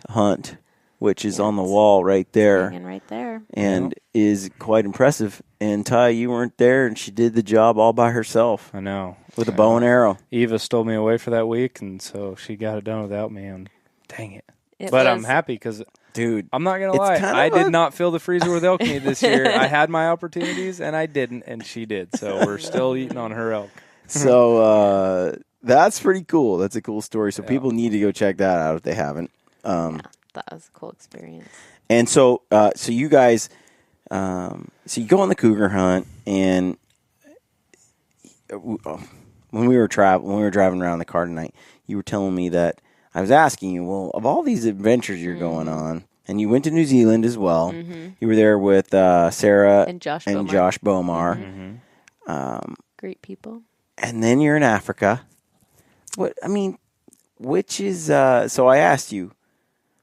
hunt, which is on the wall right there. hanging right there. And is quite impressive. And Ty, you weren't there, and she did the job all by herself I know. with a bow and arrow. Eva stole me away for that week, and so she got it done without me. And dang it. It But was- I'm happy because, Dude, I'm not going to it's lie, kind I of did not fill the freezer with elk meat this year. I had my opportunities, and I didn't, and she did. So we're still eating on her elk. So that's pretty cool. That's a cool story. So people need to go check that out if they haven't. that was a cool experience. And so, so you guys, so you go on the cougar hunt, and when we were driving around in the car tonight, you were telling me that I was asking you, well, of all these adventures you're going on, and you went to New Zealand as well. You were there with Sarah And Josh Bomar. Great people. And then you're in Africa. Which is, so I asked you,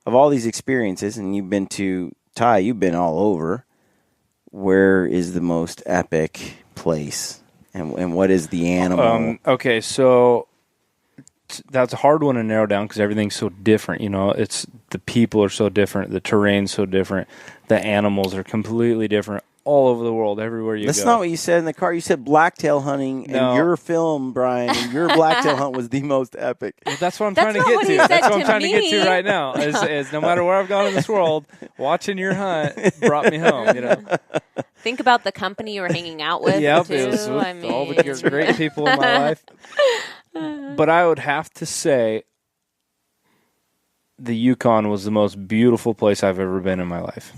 of all these experiences, and you've been to, Ty, you've been all over, where is the most epic place? And what is the animal? Okay, so that's a hard one to narrow down because everything's so different. You know, it's the people are so different, the terrain's so different, the animals are completely different all over the world, everywhere you That's go. not what you said in the car. You said blacktail hunting, No. and your film, Brian, and your blacktail hunt was the most epic. Well, that's what I'm That's trying to not get what to. he said That's what I'm to trying to get to me. right now. Is no matter where I've gone in this world, watching your hunt brought me home. You know. Think about the company you were hanging out with. Yep, too. it was with I mean, all the great people in my life. But I would have to say the Yukon was the most beautiful place I've ever been in my life.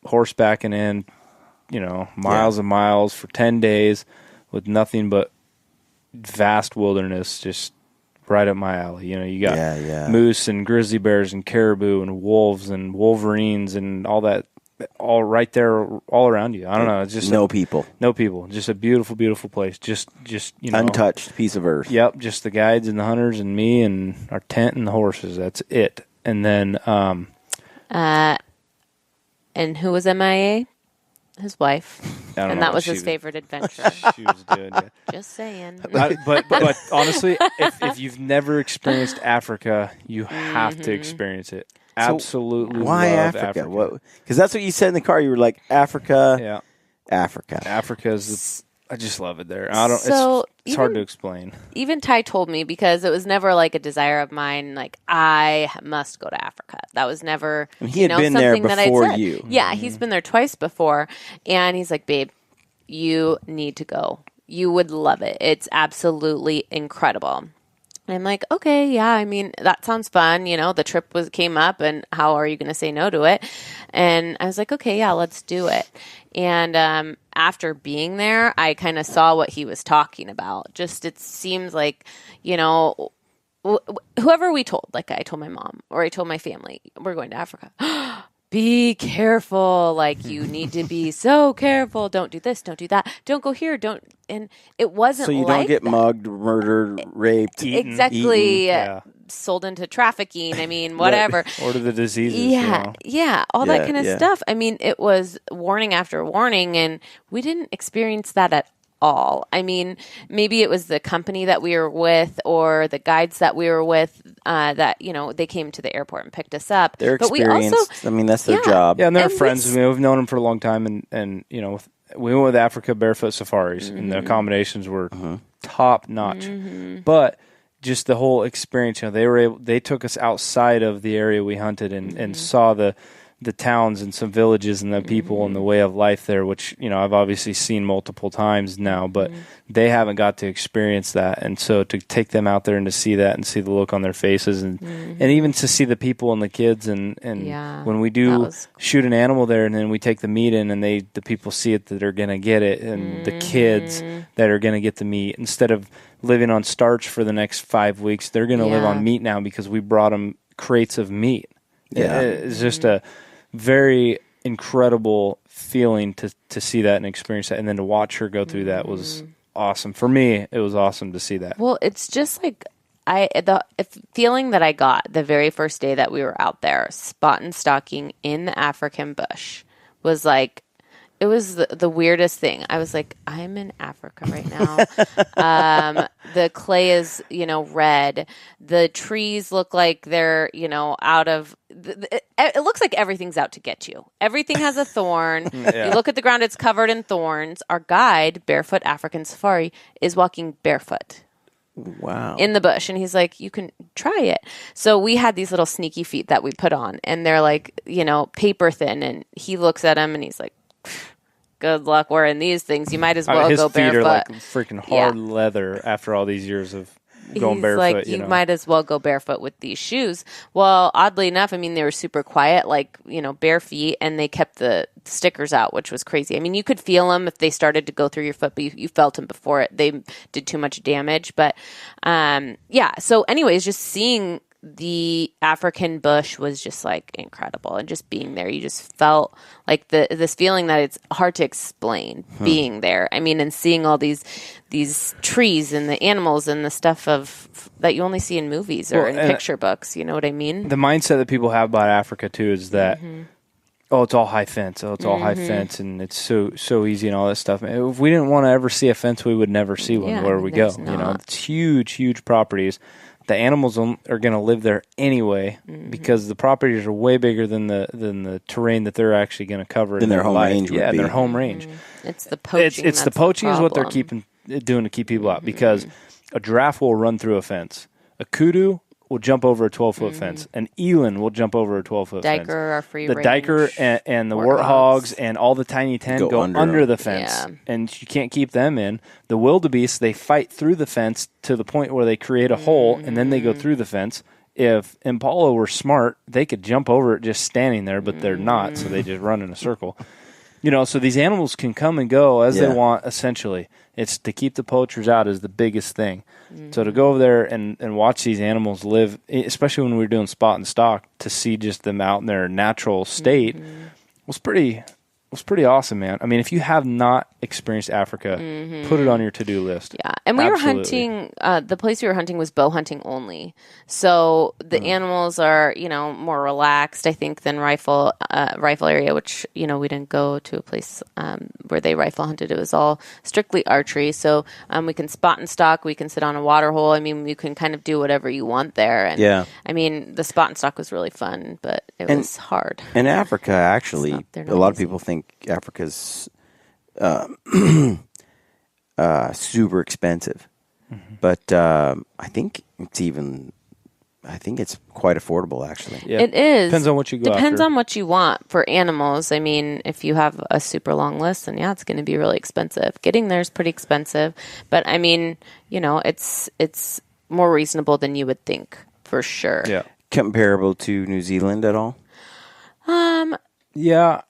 Horsebacking in, miles and miles for 10 days with nothing but vast wilderness just right up my alley. You got moose and grizzly bears and caribou and wolves and wolverines and all that, all right there, all around you. I don't know. It's just no people. Just a beautiful, beautiful place. Just Untouched piece of earth. Yep, just the guides and the hunters and me and our tent and the horses. That's it. And then, and who was MIA? His wife. I don't And know that what was she his was- favorite adventure. she was doing. Yeah. Just saying. But honestly, if you've never experienced Africa, you have to experience it. Absolutely. Why love Africa? Because that's what you said in the car. You were like, Africa. Yeah. Africa. Africa's. I just love it there. I don't. So it's hard to explain. Even Ty told me, because it was never like a desire of mine, like I must go to Africa. That was never. And he had been there something that I'd before said. you. Yeah, he's been there twice before, and he's like, "Babe, you need to go. You would love it. It's absolutely incredible." And I'm like, okay, yeah, I mean, that sounds fun. The trip came up, and how are you going to say no to it? And I was like, okay, yeah, let's do it. And after being there, I kind of saw what he was talking about. Just, it seems like, whoever we told, like I told my mom or I told my family, we're going to Africa. Be careful. Like, you need to be so careful. Don't do this. Don't do that. Don't go here. Don't. And it wasn't So you like don't get that. mugged, murdered, raped. Exactly. eaten. Yeah. Sold into trafficking. I mean, whatever. Or to the diseases. Yeah, all Yeah, that kind of stuff. I mean, it was warning after warning, and we didn't experience that at all. I mean, maybe it was the company that we were with or the guides that we were with that, they came to the airport and picked us up. They're But we experienced. also, I mean, that's their Yeah. job. Yeah, and they're And friends. we- We've known them for a long time, and we went with Africa Barefoot Safaris, and Mm-hmm. the accommodations were top notch. But just the whole experience, they took us outside of the area we hunted and saw the towns and some villages and the people and the way of life there, which I've obviously seen multiple times now, but they haven't got to experience that. And so to take them out there and to see that and see the look on their faces and even to see the people and the kids and Yeah, when we that do was cool. shoot an animal there and then we take the meat in and the people see it that are going to get it and the kids that are going to get the meat instead of living on starch for the next 5 weeks, they're going to live Yeah. on meat now because we brought them crates of meat. Yeah. It's just a very incredible feeling to see that and experience that, and then to watch her go through that was awesome. For me, it was awesome to see that. well, it's just like the feeling that I got the very first day that we were out there spot and stalking in the African bush was like, it was the weirdest thing. I was like, I'm in Africa right now. The clay is, red. The trees look like they're, out of. It looks like everything's out to get you. Everything has a thorn. You look at the ground; it's covered in thorns. Our guide, Barefoot African Safari, is walking barefoot. Wow. In the bush, and he's like, you can try it. So we had these little sneaky feet that we put on, and they're like, paper thin. And he looks at them, and he's like, good luck wearing these things. You might as well his go feet barefoot. are like freaking hard leather after all these years of going He's barefoot. like, you might as well go barefoot with these shoes. Well, oddly enough, they were super quiet, like, bare feet, and they kept the stickers out, which was crazy. You could feel them if they started to go through your foot, but you felt them before they did too much damage. But, so anyways, just seeing the African bush was just like incredible, and just being there, you just felt like this feeling that it's hard to explain being there. And seeing all these trees and the animals and the stuff that you only see in movies or in picture books. You know what I mean? The mindset that people have about Africa too is that it's all high fence. Oh, it's all high fence, and it's so easy and all that stuff. If we didn't want to ever see a fence, we would never see one where we go. It's huge properties. The animals are going to live there anyway because the properties are way bigger than the terrain that they're actually going to cover in their home range. Yeah, their home range. It's the poaching. It's the poaching is what they're doing to keep people out, because a giraffe will run through a fence. A kudu will jump over a 12-foot fence. An eland will jump over a 12-foot fence. Diker are free The range. diker and the warthogs and all the tiny 10 go under the fence, and you can't keep them in. The wildebeest, they fight through the fence to the point where they create a hole, and then they go through the fence. If impala were smart, they could jump over it just standing there, but they're not, so they just run in a circle. So these animals can come and go as they want, essentially. It's to keep the poachers out is the biggest thing. So to go over there and watch these animals live, especially when we were doing spot and stock, to see just them out in their natural state was pretty awesome, man. If you have not experienced Africa, put it on your to-do list. Yeah, and we were hunting, the place we were hunting was bow hunting only. So the animals are, more relaxed, I think, than rifle area, which, we didn't go to a place where they rifle hunted. It was all strictly archery. So we can spot and stock. We can sit on a water hole. You can kind of do whatever you want there. And the spot and stock was really fun, but it was hard. In Africa, actually, a lot of people think Africa's super expensive, but I think it's quite affordable, actually. Yeah. It is. Depends on what you go Depends after. on what you want for animals. If you have a super long list, then it's going to be really expensive. Getting there is pretty expensive, but it's more reasonable than you would think, for sure. Yeah. Comparable to New Zealand at all? Yeah,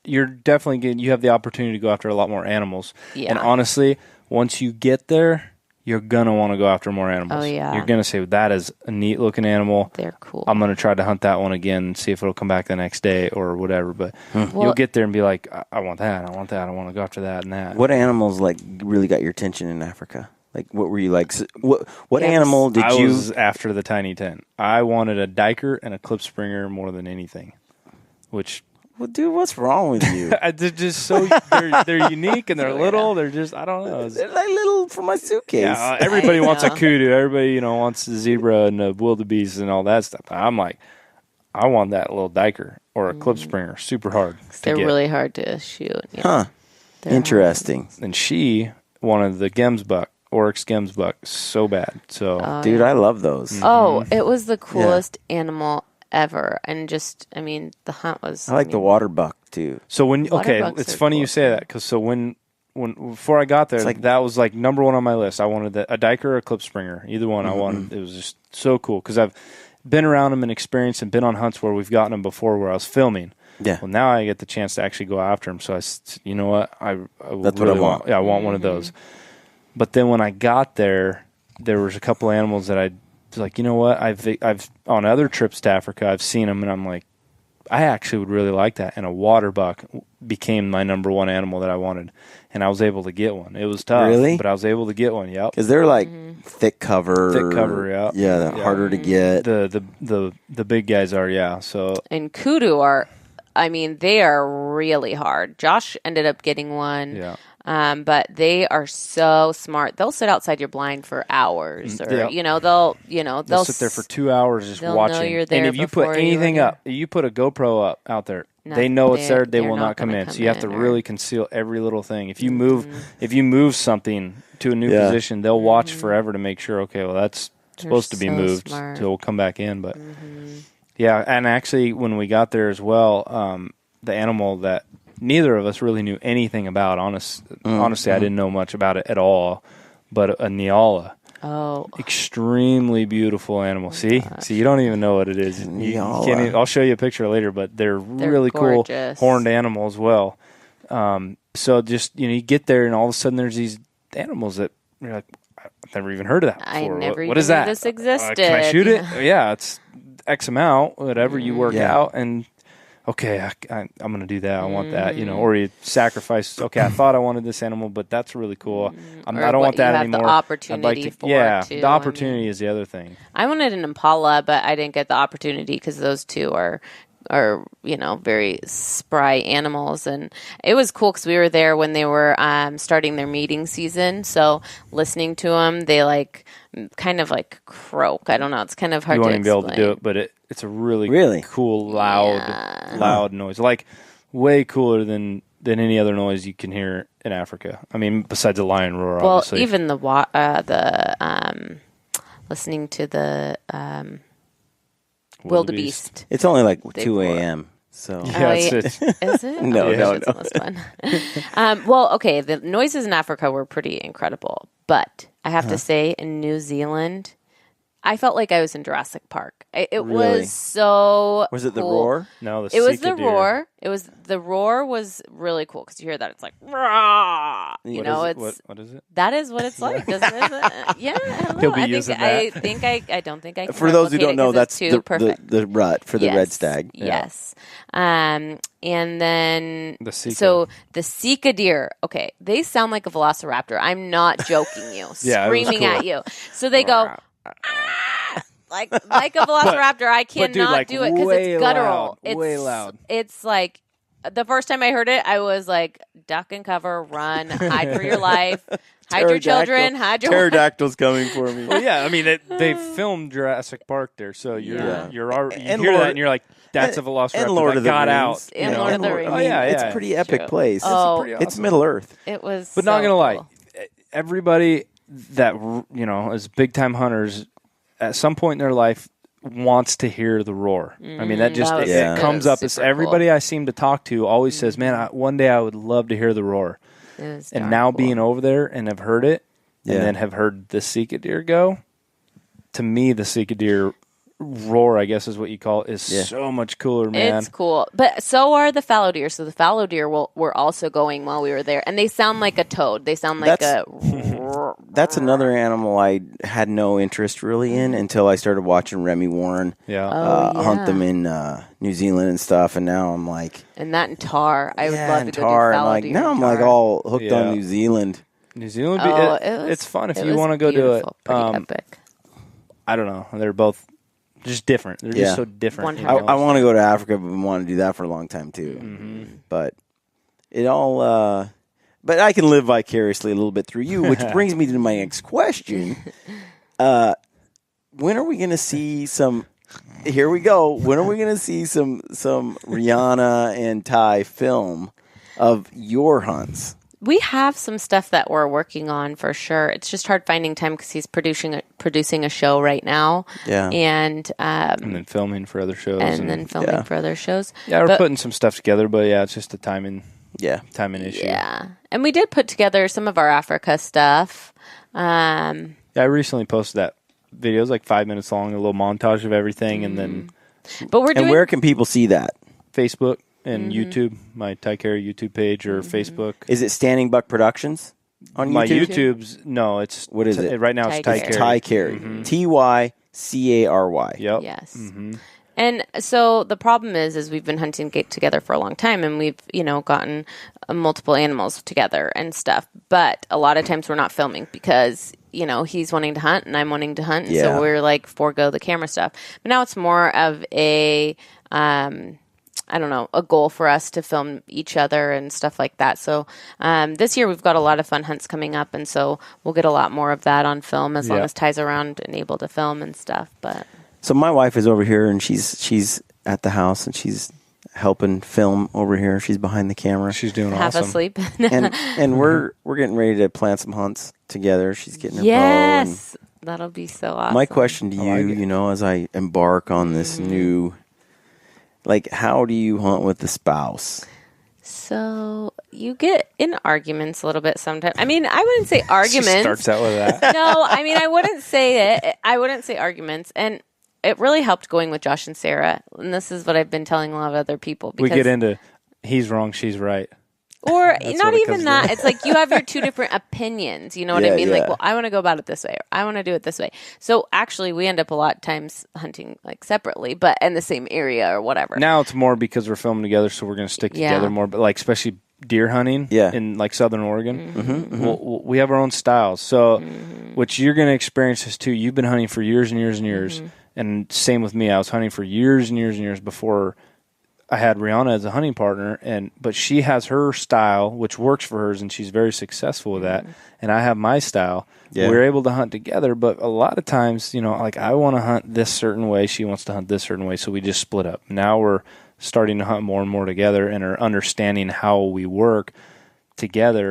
you're definitely you have the opportunity to go after a lot more animals. Yeah. And honestly, once you get there, you're going to want to go after more animals. Oh, yeah. You're going to say, that is a neat looking animal. They're cool. I'm going to try to hunt that one again and see if it'll come back the next day or whatever. But you'll get there and be like, I want that. I want that. I want to go after that and that. What animals really got your attention in Africa? What were you like? What animal did you? I was after the tiny 10. I wanted a diker and a clip springer more than anything, which... Well, dude, what's wrong with you? They're just they're unique and they're little. They're just, I don't know. They're like little for my suitcase. Yeah, everybody wants a kudu. Everybody, wants the zebra and the wildebeest and all that stuff. I'm like, I want that little diker or a clip springer, super hard. They're really hard to shoot. Yeah. Huh. They're Interesting. Hard. And she wanted the gemsbuck, oryx gemsbuck, so bad. So, dude, I love those. Oh, it was the coolest animal ever, and just the hunt was. I like the water buck too. So it's funny you say that, because when before I got there, that was like number one on my list. I wanted a diker or a clip springer, either one. I wanted. It was just so cool because I've been around them and experienced and been on hunts where we've gotten them before where I was filming. Yeah. Well, now I get the chance to actually go after them. So you know what? I That's really what I want. Yeah, I want one of those. But then when I got there was a couple animals that I was like, you know what? I've on other trips to Africa, I've seen them, and I'm like, I actually would really like that. And a water buck became my number one animal that I wanted. And I was able to get one. It was tough. Really? But I was able to get one, yep. Because they're like thick cover. Yeah. Yeah, harder to get. The big guys are, yeah. So And kudu are, I mean, they are really hard. Josh ended up getting one. Yeah. But they are so smart. They'll sit outside your blind for hours, or Yep. they'll sit there for 2 hours just they'll watching. know you're there and if you put before you anything are up, you put a GoPro up out there, No, they know it's there. They they're will not come gonna in. come So you have to in, or- really conceal every little thing. If you move something to a new Yeah. position, they'll watch forever to make sure. Okay, well that's supposed to be so moved, smart. so we'll come back in. But yeah, and actually when we got there as well, the animal that neither of us really knew anything about. Honestly, I didn't know much about it at all. But a Nyala. Oh, Extremely beautiful animal. See, you don't even know what it is. You can't even, I'll show you a picture later, but they're really gorgeous. cool horned animals as well. So just you get there, and all of a sudden there's these animals that you're like, I've never even heard of that before. I never what even is that? knew this existed. Can I shoot it? Yeah, it's X amount, whatever you work Yeah. out, and okay, I'm going to do that. I want that, or you sacrifice. Okay, I thought I wanted this animal, but that's really cool. I Or don't what want that you have anymore. the opportunity for, yeah, too. the opportunity is the other thing. I wanted an Impala, but I didn't get the opportunity because those two are very spry animals. And it was cool because we were there when they were starting their mating season. So listening to them, they kind of croak. I don't know. It's kind of hard You to won't even be able to explain. do it, but it's a really cool, loud noise. Like way cooler than any other noise you can hear in Africa. I mean, besides a lion roar, Well, obviously. even the listening to the wildebeest. It's only like They 2 roar. a.m. So Yeah, it's Is it? No, Oh, no, it's no. almost fun. Well, okay, the noises in Africa were pretty incredible, but I have to say, in New Zealand, I felt like I was in Jurassic Park. It Really? was so. was it the cool. roar? no, the It was Sika the deer. roar. The roar was really cool because you hear that it's like, rah! What is it? What is it? That is what it's like, doesn't it? Yeah, hello. He'll be I using think I don't think I can For those who replicate don't it know, 'cause that's it's too perfect. the rut for the red Yes, stag. Yes. And then The Sika. so the Sika deer, okay, they sound like a velociraptor. I'm not joking you. Yeah, it was Screaming cool. at you. So they go "Ah!" like a velociraptor. I cannot do it because it's guttural. way loud. It's like the first time I heard it, I was like, duck and cover, run, hide for your life, hide your children, hide your Pterodactyl's coming for me. Well, yeah, I mean, they filmed Jurassic Park there, so you And hear Lord- that and you're like, that's a velociraptor and Lord that of the got Rings. out. And you know? Lord of the I Rings. mean, Oh, yeah, it's yeah. a pretty epic True. place. Oh, pretty It's awesome. Middle Earth. It was But not so gonna lie, cool. everybody that is big time hunters at some point in their life wants to hear the roar. I mean, that just that was- it comes that up. was It's super everybody cool. I seem to talk to always says, "Man, one day I would love to hear the roar." It was And darn now cool. being over there and have heard it, Yeah. and then have heard the Sika deer go. To me, the Sika deer roar, I guess is what you call it, is so much cooler, man. It's cool, but so are the fallow deer. So the fallow deer were also going while we were there, and they sound like a toad. They sound like That's another animal I had no interest really in until I started watching Remy Warren Yeah. hunt them in New Zealand and stuff. And now I'm like, and that and tar. I would yeah, love and to tar. go do And fallow like deer. now and I'm like tar. all hooked Yeah. on New Zealand. New Zealand, Oh, it was- it's fun if it you was want to go do it. beautiful, pretty epic. I don't know. They're both just different. They're Yeah. just so different. you 100%. know? I want to go to Africa, but want to do that for a long time too. But it all, but I can live vicariously a little bit through you, which brings me to my next question. When are we going to see some? Here we go. When are we going to see some Rihana and Ty film of your hunts? We have some stuff that we're working on for sure. It's just hard finding time because he's producing a show right now. Yeah. And and then filming for other shows. then filming for other shows. yeah, we're But- putting some stuff together, but yeah, it's just a timing Yeah. issue. Yeah, and we did put together some of our Africa stuff. Yeah, I recently posted that video. It was like 5 minutes long, a little montage of everything, and then But we're And doing where can people see that? Facebook and YouTube, my Ty Rihana YouTube page or Facebook. Is it Standing Buck Productions on My YouTube? YouTube's no, it's What is it? Right now it's Ty Ty Rihana. Ty Cary. Tycary. Yep. yes. And so the problem is we've been hunting together for a long time, and we've, gotten multiple animals together and stuff. But a lot of times we're not filming because, he's wanting to hunt and I'm wanting to hunt. And so we're like forego the camera stuff. But now it's more of a, a goal for us to film each other and stuff like that. So this year we've got a lot of fun hunts coming up. And so we'll get a lot more of that on film as long as Ty's around and able to film and stuff. But so my wife is over here, and she's at the house, and she's helping film over here. She's behind the camera. She's doing half awesome. asleep. and we're getting ready to plan some hunts together. She's getting her bow. Yes, that'll be so awesome. My question to you, as I embark on this new, how do you hunt with the spouse? So you get in arguments a little bit sometimes. I mean, I wouldn't say arguments. She starts out with that. No, I mean, I wouldn't say it. I wouldn't say arguments. And it really helped going with Josh and Sarah. And this is what I've been telling a lot of other people. Because, we get into he's wrong, she's right. Or not even that. It's like you have your two different opinions. You know what I mean? Yeah. Like, well, I want to go about it this way, or I want to do it this way. So actually, we end up a lot of times hunting separately, but in the same area or whatever. Now it's more because we're filming together, so we're going to stick together more. But especially deer hunting in Southern Oregon, we have our own styles. So, which you're going to experience this too. You've been hunting for years and years and years, and same with me. I was hunting for years and years and years before I had Rihana as a hunting partner, but she has her style, which works for hers, and she's very successful with that. And I have my style. Yeah. We're able to hunt together, but a lot of times, I want to hunt this certain way, she wants to hunt this certain way, so we just split up. Now we're starting to hunt more and more together and are understanding how we work together.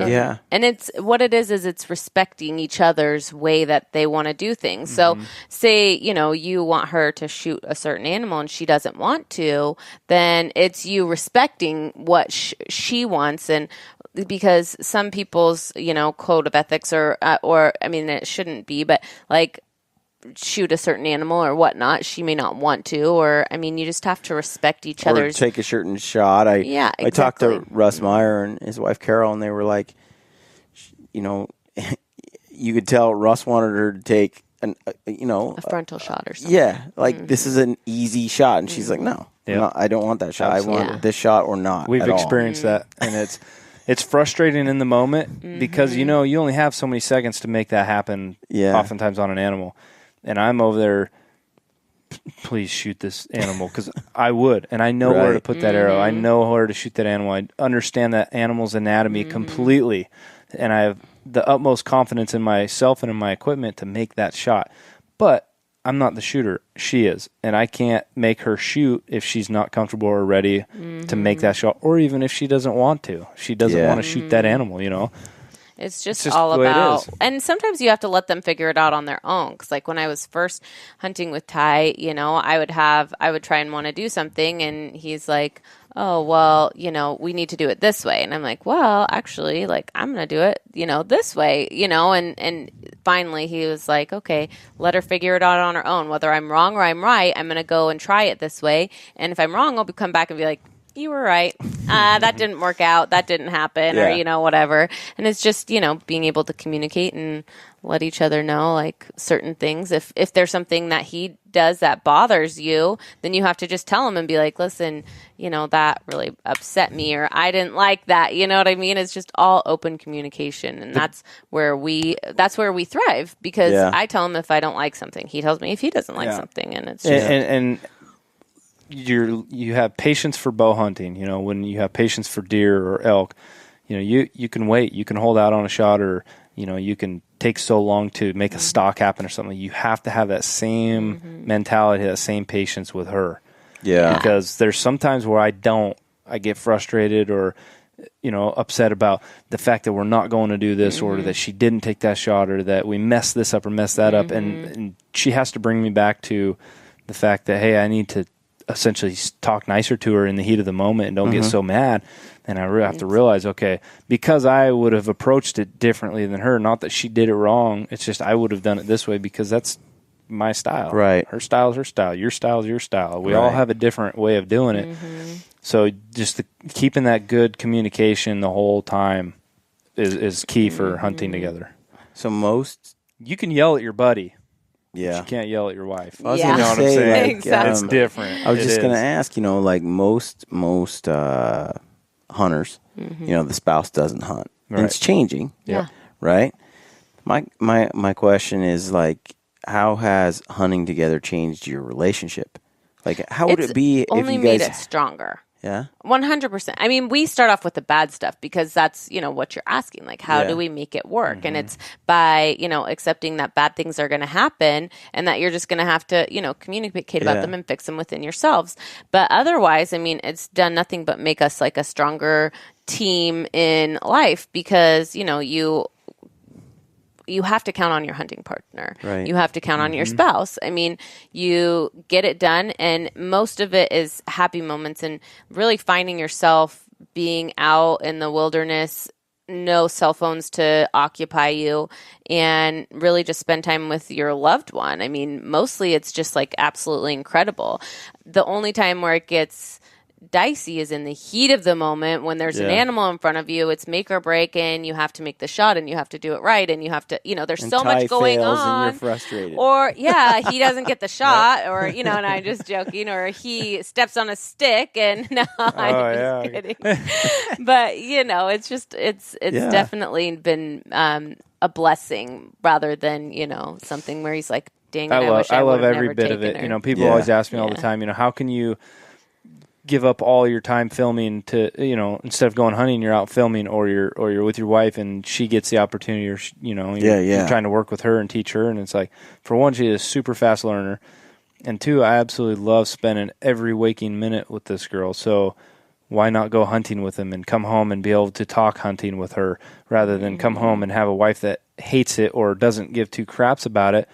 And it's what it is it's respecting each other's way that they want to do things. So say, you want her to shoot a certain animal and she doesn't want to, then it's you respecting what she wants. And because some people's, code of ethics or I mean, it shouldn't be, but shoot a certain animal or whatnot, she may not want to, or I mean, you just have to respect each other's. Take a certain shot. I talked to Russ Meyer and his wife Carol, and they were like, you could tell Russ wanted her to take a frontal shot or something. Yeah, this is an easy shot, and she's like, no, I don't want that shot. Absolutely. I want this shot or not. We've experienced that, and it's frustrating in the moment because you only have so many seconds to make that happen. Oftentimes on an animal. And I'm over there, please shoot this animal, because I would. And I know where to put that arrow. I know where to shoot that animal. I understand that animal's anatomy completely. And I have the utmost confidence in myself and in my equipment to make that shot. But I'm not the shooter. She is. And I can't make her shoot if she's not comfortable or ready to make that shot. Or even if she doesn't want to. She doesn't want to shoot that animal, It's just all about, and sometimes you have to let them figure it out on their own. Because when I was first hunting with Ty, I would try and want to do something, and he's like, oh, well, we need to do it this way. And I'm like, well, actually, I'm going to do it, this way, and finally he was like, okay, let her figure it out on her own. Whether I'm wrong or I'm right, I'm going to go and try it this way. And if I'm wrong, I'll come back and be like, you were right. That didn't work out. That didn't happen, or, whatever. And it's just, being able to communicate and let each other know, certain things. If there's something that he does that bothers you, then you have to just tell him and be like, listen, that really upset me, or I didn't like that. You know what I mean? It's just all open communication. And that's where we thrive, because I tell him if I don't like something. He tells me if he doesn't like something. And it's just... And you have patience for bow hunting, when you have patience for deer or elk, you can wait, you can hold out on a shot, or you can take so long to make a stock happen or something. You have to have that same mentality, that same patience with her. Because there's sometimes where I get frustrated or upset about the fact that we're not going to do this, or that she didn't take that shot, or that we messed this up or messed that up, and she has to bring me back to the fact that, hey, I need to essentially talk nicer to her in the heat of the moment and don't get so mad. And I have to realize, okay, because I would have approached it differently than her, not that she did it wrong, it's just I would have done it this way because that's my style. Right. Her style is her style. Your style is your style. We all have a different way of doing it. So just keeping that good communication the whole time is key for hunting together. So you can yell at your buddy. Yeah. You can't yell at your wife. I was Yeah. gonna You know what I'm say, saying? like, Exactly. It's different. I was It just going to is. ask, like most hunters, the spouse doesn't hunt. And Right. it's changing, Yeah. right? My question is, like, how has hunting together changed your relationship? Like, how would It's it be if only you made guys... it stronger. Yeah? 100%. I mean, we start off with the bad stuff because that's, what you're asking. Like, how Yeah. do we make it work? And it's by, accepting that bad things are going to happen and that you're just going to have to, communicate about Yeah. them and fix them within yourselves. But otherwise, I mean, it's done nothing but make us like a stronger team in life because, you have to count on your hunting partner. Right. You have to count on your spouse. I mean, you get it done, and most of it is happy moments and really finding yourself being out in the wilderness, no cell phones to occupy you, and really just spend time with your loved one. I mean, mostly it's just like absolutely incredible. The only time where it gets dicey is in the heat of the moment when there's an Yeah. animal in front of you. It's make or break, and you have to make the shot, and you have to do it right, and you have to, there's And so Ty much going fails on. and you're frustrated. Or he doesn't get the shot, or and I'm just joking, or he steps on a stick, and no, I'm yeah. just kidding. But it's Yeah. definitely been a blessing rather than something where he's like, dang it, I love would've every never bit of it. taken her. People Yeah. always ask me all the Yeah. time, how can you give up all your time filming to, instead of going hunting, you're out filming, or you're with your wife and she gets the opportunity, or you're trying to work with her and teach her. And it's like, for one, she is a super fast learner, and two, I absolutely love spending every waking minute with this girl. So why not go hunting with him and come home and be able to talk hunting with her rather than come home and have a wife that hates it or doesn't give two craps about it?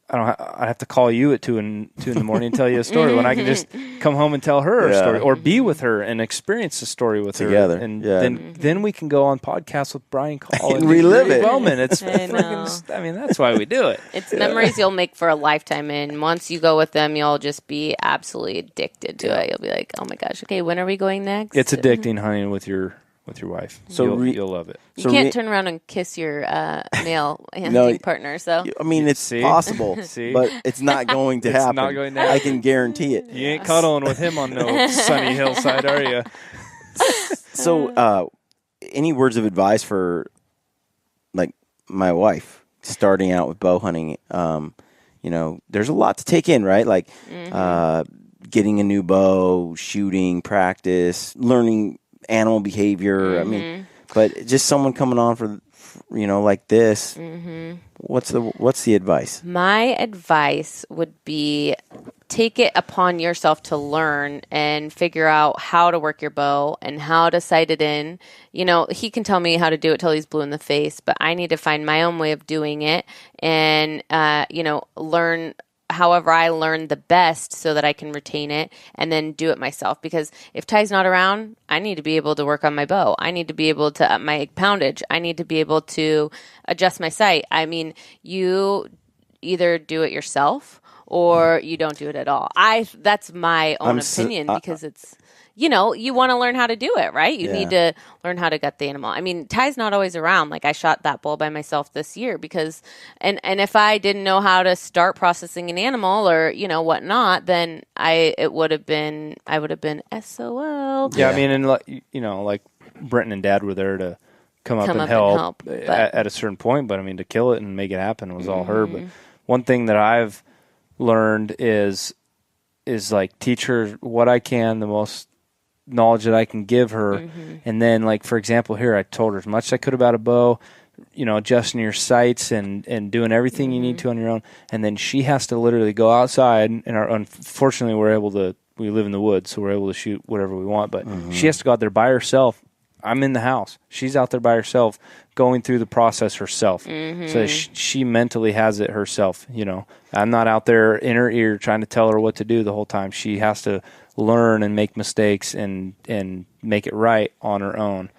I have to call you at 2 in the morning and tell you a story when I can just come home and tell her a Yeah. story, or be with her and experience the story with Together. her. And Yeah. then we can go on podcasts with Brian Call And relive Gritty it. Bowmen. It's I know. freaking, that's why we do it. It's memories you'll make for a lifetime, and once you go with them, you'll just be absolutely addicted to it. You'll be like, "Oh my gosh, okay, when are we going next?" It's addicting hunting with your wife. So You'll love it. You So can't turn around and kiss your male hunting partner. So I mean, it's See? possible, See? but it's not going to It's happen. not going to I happen. can guarantee it. You ain't cuddling with him on no sunny hillside, are you? So, any words of advice for, like, my wife starting out with bow hunting? There's a lot to take in, right? Like, getting a new bow, shooting, practice, learning animal behavior. I mean, but just someone coming on for like this. What's the advice? my advice would be take it upon yourself to learn and figure out how to work your bow and how to sight it in. He can tell me how to do it till he's blue in the face, but I need to find my own way of doing it and, learn however I learn the best so that I can retain it and then do it myself. Because if Ty's not around, I need to be able to work on my bow. I need to be able to up my poundage. I need to be able to adjust my sight. I mean, you either do it yourself or you don't do it at all. That's my own opinion because it's, you want to learn how to do it, right? You need to learn how to gut the animal. I mean, Ty's not always around. Like I shot that bull by myself this year because, and if I didn't know how to start processing an animal or, whatnot, then I would have been SOL. Yeah, I mean, and like Brenton and Dad were there to come up and help, but- at a certain point. But I mean, to kill it and make it happen was all her. But one thing that I've learned is like teach her what I can, the most knowledge that I can give her. And then, like, for example, here I told her as much as I could about a bow, adjusting your sights and doing everything you need to on your own. And then she has to literally go outside, and unfortunately we live in the woods, so we're able to shoot whatever we want, but she has to go out there by herself. I'm in the house. She's out there by herself going through the process herself. So she mentally has it herself. I'm not out there in her ear trying to tell her what to do the whole time. She has to learn and make mistakes and make it right on her own.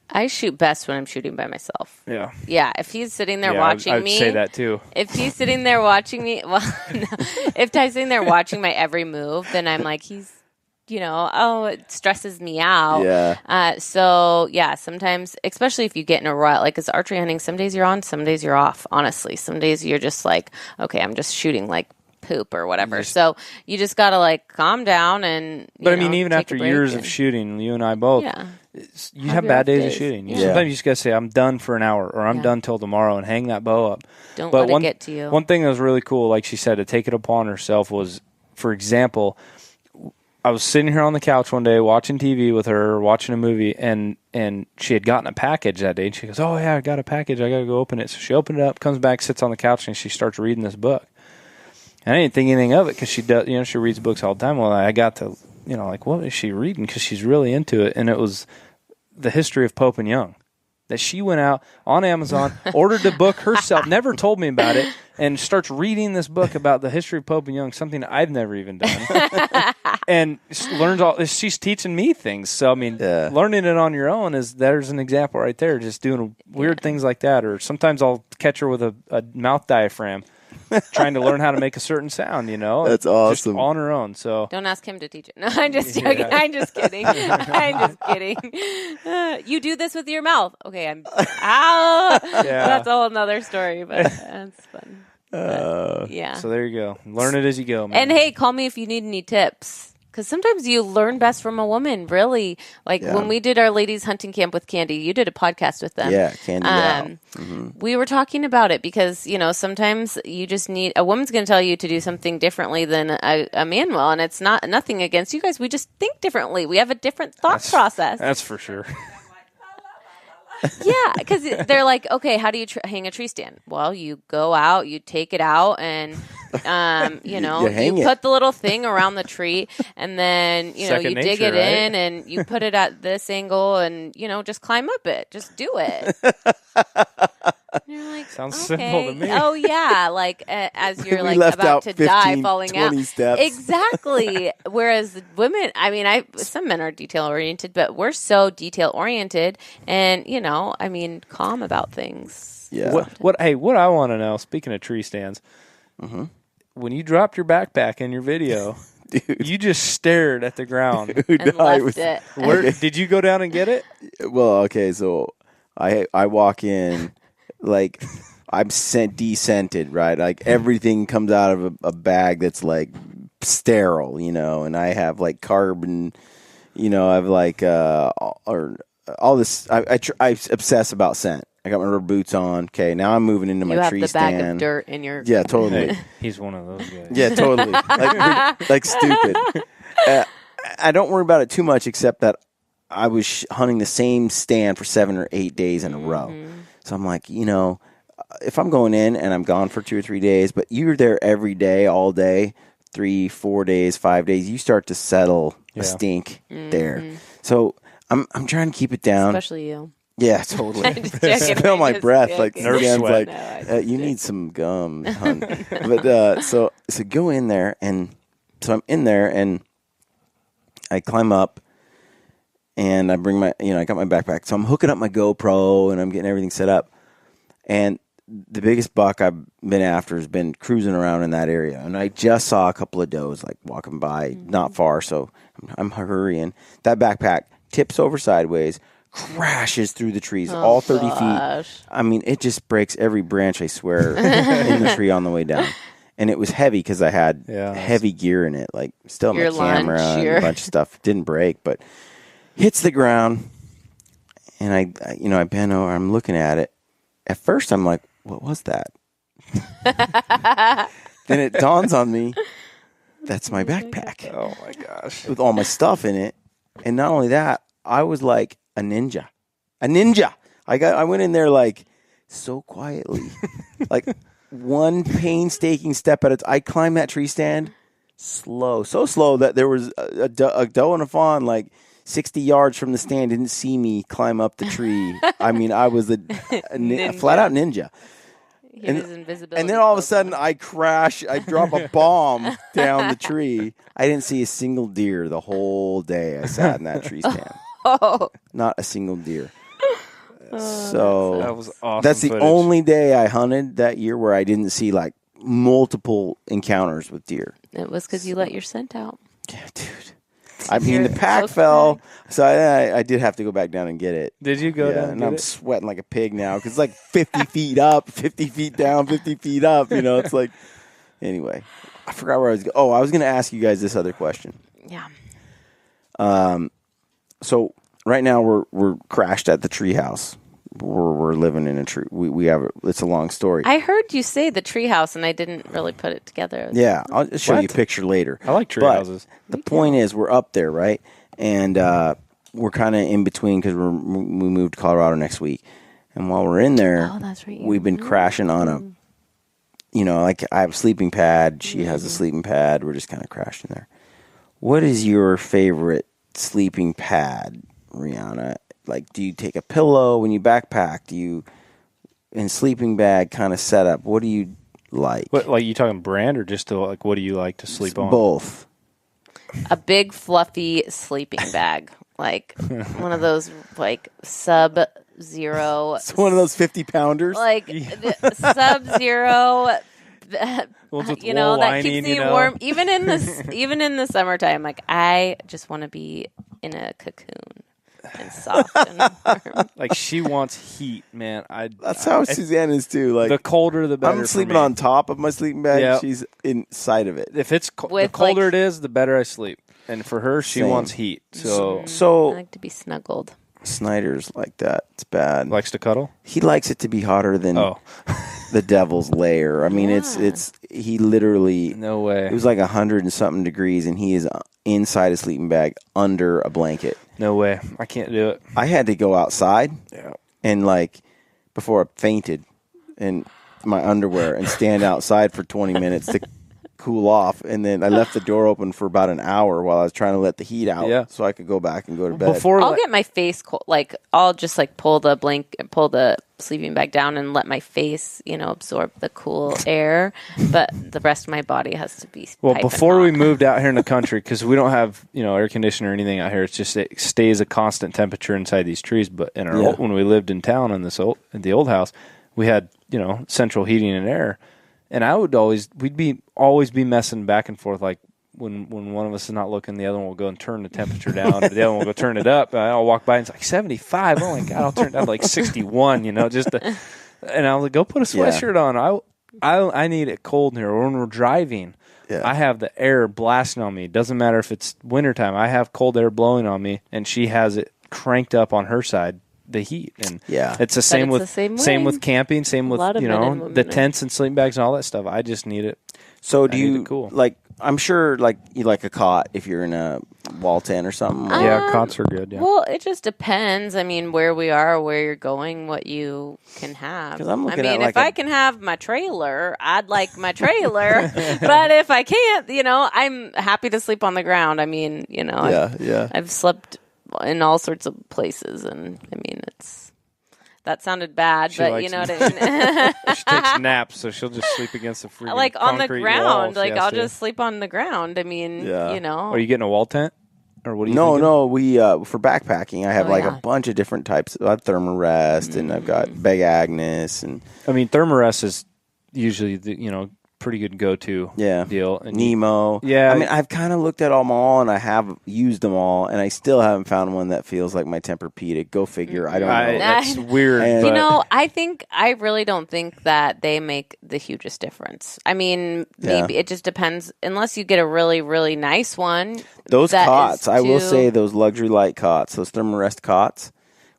I shoot best when I'm shooting by myself. Yeah. Yeah, if he's sitting there Yeah, watching I'd me. say that too. If he's sitting there watching me, well, no. If Ty's sitting there watching my every move, then I'm like, he's it stresses me out. Yeah. So yeah, sometimes, especially if you get in a rut, like it's archery hunting, some days you're on, some days you're off, honestly. Some days you're just like, okay, I'm just shooting like poop or whatever. So you just got to like calm down and, even take after a break years of shooting, you and I both, you have your bad off days of days. shooting. Yeah. Sometimes you just got to say, I'm done for an hour or I'm done till tomorrow and hang that bow up. Don't But let it get to you. One thing that was really cool, like she said, to take it upon herself was, for example, I was sitting here on the couch one day watching TV with her, watching a movie, and she had gotten a package that day. And she goes, oh, yeah, I got a package. I got to go open it. So she opened it up, comes back, sits on the couch, and she starts reading this book. And I didn't think anything of it because she does, she reads books all the time. Well, I got to, like, what is she reading? Because she's really into it. And it was The History of Pope and Young. That she went out on Amazon, ordered the book herself, never told me about it, and starts reading this book about the history of Pope and Young, something I've never even done. And learns all. She's teaching me things. So, I mean, learning it on your own there's an example right there, just doing weird things like that. Or sometimes I'll catch her with a mouth diaphragm. Trying to learn how to make a certain sound, That's awesome. Just on her own. So don't ask him to teach it. No, I'm just joking. Yeah. I'm just kidding. I'm just kidding. You do this with your mouth. Okay, that's a whole nother story, but that's fun. Yeah. So there you go. Learn it as you go, man. And hey, call me if you need any tips. Because sometimes you learn best from a woman, really. Like when we did our ladies hunting camp with Candy, you did a podcast with them. Yeah, Candy. We were talking about it because, sometimes you just need, a woman's going to tell you to do something differently than a man will. And it's nothing against you guys. We just think differently. We have a different thought process. That's for sure. Yeah, because they're like, okay, how do you hang a tree stand? Well, you go out, you take it out, and you put the little thing around the tree, and then you dig it in, and you put it at this angle, and just climb up it. Just do it. And you're like, sounds okay. simple to me. Oh yeah, like as you're like left about out to 15, die, falling 20 out. steps. Exactly. Whereas women, some men are detail oriented, but we're so detail oriented, and calm about things. Yeah. What I want to know. Speaking of tree stands, when you dropped your backpack in your video. Dude. You just stared at the ground. Dude, and left it. Where did you go down and get it? Well, okay, so I walk in like I'm descented, right? Like everything comes out of a bag that's like sterile, and I have like carbon, I have like or all this. I obsess about scent. I got my rubber boots on. Okay, now I'm moving into my tree stand. You have the bag of dirt in your... Yeah, totally. He's one of those guys. Yeah, totally. Like stupid. I don't worry about it too much, except that I was hunting the same stand for 7 or 8 days in a row. So I'm like, if I'm going in and I'm gone for 2 or 3 days, but you're there every day, all day, 3, 4 days, 5 days, you start to settle a stink there. So I'm trying to keep it down. Especially you. Yeah, totally. Smell my breath. Like nerve sweat. You need some gum, hun. But so go in there, and so I'm in there, and I climb up, and I bring my, I got my backpack. So I'm hooking up my GoPro, and I'm getting everything set up. And the biggest buck I've been after has been cruising around in that area, and I just saw a couple of does like walking by, not far. So I'm hurrying. That backpack tips over sideways. Crashes through the trees, all 30 feet. I mean, it just breaks every branch, I swear, in the tree on the way down. And it was heavy because I had heavy gear in it, like still my camera and a bunch of stuff. Didn't break, but hits the ground. And I bent over, I'm looking at it. At first, I'm like, what was that? Then it dawns on me, that's my backpack. Oh, my gosh. With all my stuff in it. And not only that, I was like, a ninja. I went in there like so quietly, like one painstaking step at a time. I climbed that tree stand so slow that there was a doe and a fawn like 60 yards from the stand didn't see me climb up the tree. I mean, I was a flat out ninja. And then all of a sudden I crash. I drop a bomb down the tree. I didn't see a single deer the whole day I sat in that tree stand. Not a single deer. So that was awesome. That's the only day I hunted that year where I didn't see like multiple encounters with deer. It was because you let your scent out. Yeah, dude. I mean, the pack fell, so I did have to go back down and get it. Did you go down and I'm sweating like a pig now because it's like 50 feet up, 50 feet down, 50 feet up. You know, it's like, anyway, I forgot where I was. I was going to ask you guys this other question. Yeah. So right now we're crashed at the treehouse. We're living in a tree. We have it's a long story. I heard you say the treehouse, and I didn't really put it together. Yeah, I'll show you a picture later. I like tree houses. The point is, we're up there, right? And we're kind of in between because we moved to Colorado next week. And while we're in there, that's right, we've been crashing on a, like I have a sleeping pad. She has a sleeping pad. We're just kind of crashing there. What is your favorite sleeping pad, Rihana? Like, do you take a pillow when you backpack? Do you, in sleeping bag kind of setup, what do you like? What, like, you talking brand or just like what do you like to sleep on? Both. A big fluffy sleeping bag, like one of those like Sub-Zero. It's one of those 50-pounders. Like Sub-Zero. Wool that keeps me lining, warm. Even in the summertime, like I just want to be in a cocoon and soft and warm. Like she wants heat, man. That's how Suzanne is too. Like the colder, the better. I'm sleeping on top of my sleeping bag. Yeah. She's inside of it. If it's the colder it is, the better I sleep. And for her, she wants heat. So I like to be snuggled. Snyder's like that. It's bad. Likes to cuddle. He likes it to be hotter than the devil's lair. I mean, it's he literally. No way. It was like 100 and something degrees, and he is inside a sleeping bag under a blanket. No way. I can't do it. I had to go outside and before I fainted in my underwear and stand outside for 20 minutes to cool off, and then I left the door open for about an hour while I was trying to let the heat out so I could go back and go to bed. I'll get my face cold. Like I'll just pull the sleeping bag down and let my face, absorb the cool air, but the rest of my body has to be before we moved out here in the country, because we don't have air conditioner or anything out here, it's just it stays a constant temperature inside these trees. But in our when we lived in town in the old house, we had central heating and air. And I would always be messing back and forth, like when one of us is not looking, the other one will go and turn the temperature down, or the other one will go turn it up. And I'll walk by and it's like 75. Oh my God, I'll turn it down to like 61. And I'll like, go put a sweatshirt on. I need it cold in here. Or when we're driving, I have the air blasting on me. It doesn't matter if it's wintertime. I have cold air blowing on me, and she has it cranked up on her side. The heat, and it's the same with camping, same with the tents and sleeping bags and all that stuff. I just need it. So do you like? I'm sure you like a cot if you're in a wall tent or something. Yeah, cots are good. Yeah. Well, it just depends. I mean, where we are, where you're going, what you can have. If I can have my trailer, I'd like my trailer. But if I can't, I'm happy to sleep on the ground. I mean, I've slept in all sorts of places, and I mean that sounded bad, but what I mean. She takes naps, so she'll just sleep against the freaking like on the ground. Wall. I'll just sleep on the ground. I mean, Are you getting a wall tent, or what? No. We for backpacking, I have a bunch of different types. I have Thermarest, and I've got Big Agnes, and I mean Thermarest is usually the pretty good go-to deal. And Nemo. I mean, I've kind of looked at them all, and I have used them all, and I still haven't found one that feels like my Tempur-Pedic. Go figure. I don't know. That's weird. I really don't think that they make the hugest difference. I mean, maybe it just depends. Unless you get a really, really nice one. Those cots, I will say, those luxury light cots, those Thermarest cots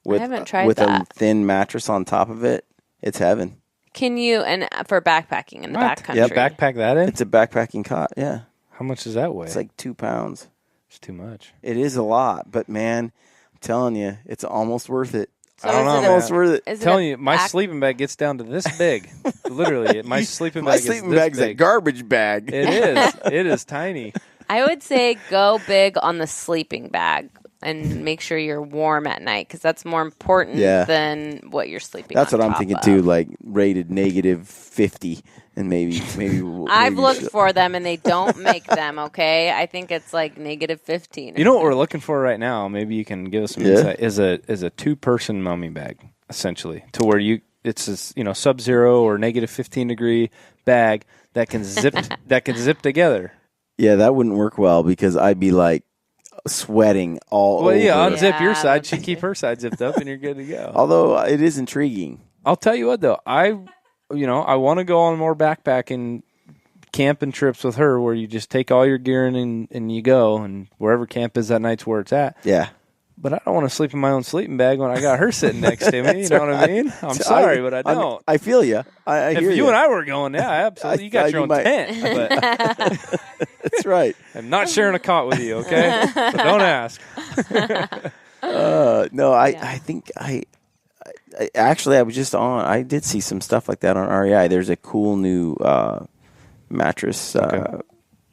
with a thin mattress on top of it, it's heaven. Can you, and for backpacking in the backcountry? Yeah, backpack that in? It's a backpacking cot, yeah. How much does that weigh? It's like 2 pounds. It's too much. It is a lot, but man, I'm telling you, it's almost worth it. So I don't know, it's almost worth it. I'm telling you, my sleeping bag gets down to this big. Literally, my sleeping bag is this bag's big. a garbage bag. It is. It is tiny. I would say go big on the sleeping bag and make sure you're warm at night, because that's more important than what you're sleeping That's on what I'm top thinking of. too, like rated -50, and maybe I've looked for them, and they don't make them, okay? I think it's like -15. You know what we're looking for right now? Maybe you can give us some insight. Is a 2-person mummy bag, essentially, to where it's a Sub-Zero or -15 degree bag that can zip together. Yeah, that wouldn't work well, because I'd be like sweating all Well, over. yeah, unzip your Yeah, side. She that's keep her side zipped up, and you're good to go. Although it is intriguing. I'll tell you what, though. I want to go on more backpacking camping trips with her where you just take all your gear and you go, and wherever camp is that night's where it's at. Yeah. But I don't want to sleep in my own sleeping bag when I got her sitting next to me. You know what I mean? I'm sorry, but I don't. I feel you. I if hear you and I were going, yeah, absolutely. You got your own tent. But That's right. I'm not sharing a cot with you, okay? So don't ask. No, I think I actually I was just on. I did see some stuff like that on REI. There's a cool new mattress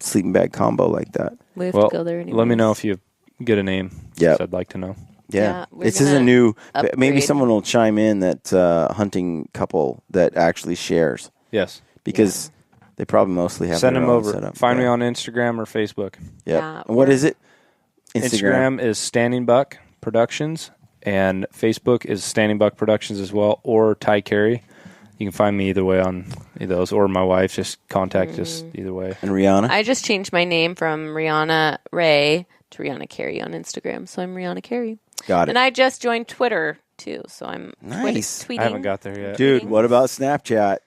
sleeping bag combo like that. We have to go there anyway. Let me know if you get a name. Yeah, I'd like to know. Yeah, we're this is a new. upgrade. Maybe someone will chime in that hunting couple that actually shares. Yes, because they probably mostly have. Send their them own over. setup. Find me on Instagram or Facebook. Yeah. What is it? Instagram is Standing Buck Productions, and Facebook is Standing Buck Productions as well, or Ty Cary. You can find me either way on either those, or my wife. Just contact us either way. And Rihanna? I just changed my name from Rihana Ray to Rihana Cary on Instagram, so I'm Rihana Cary. Got it. And I just joined Twitter, too, so I'm tweeting. I haven't got there yet. Dude, what about Snapchat?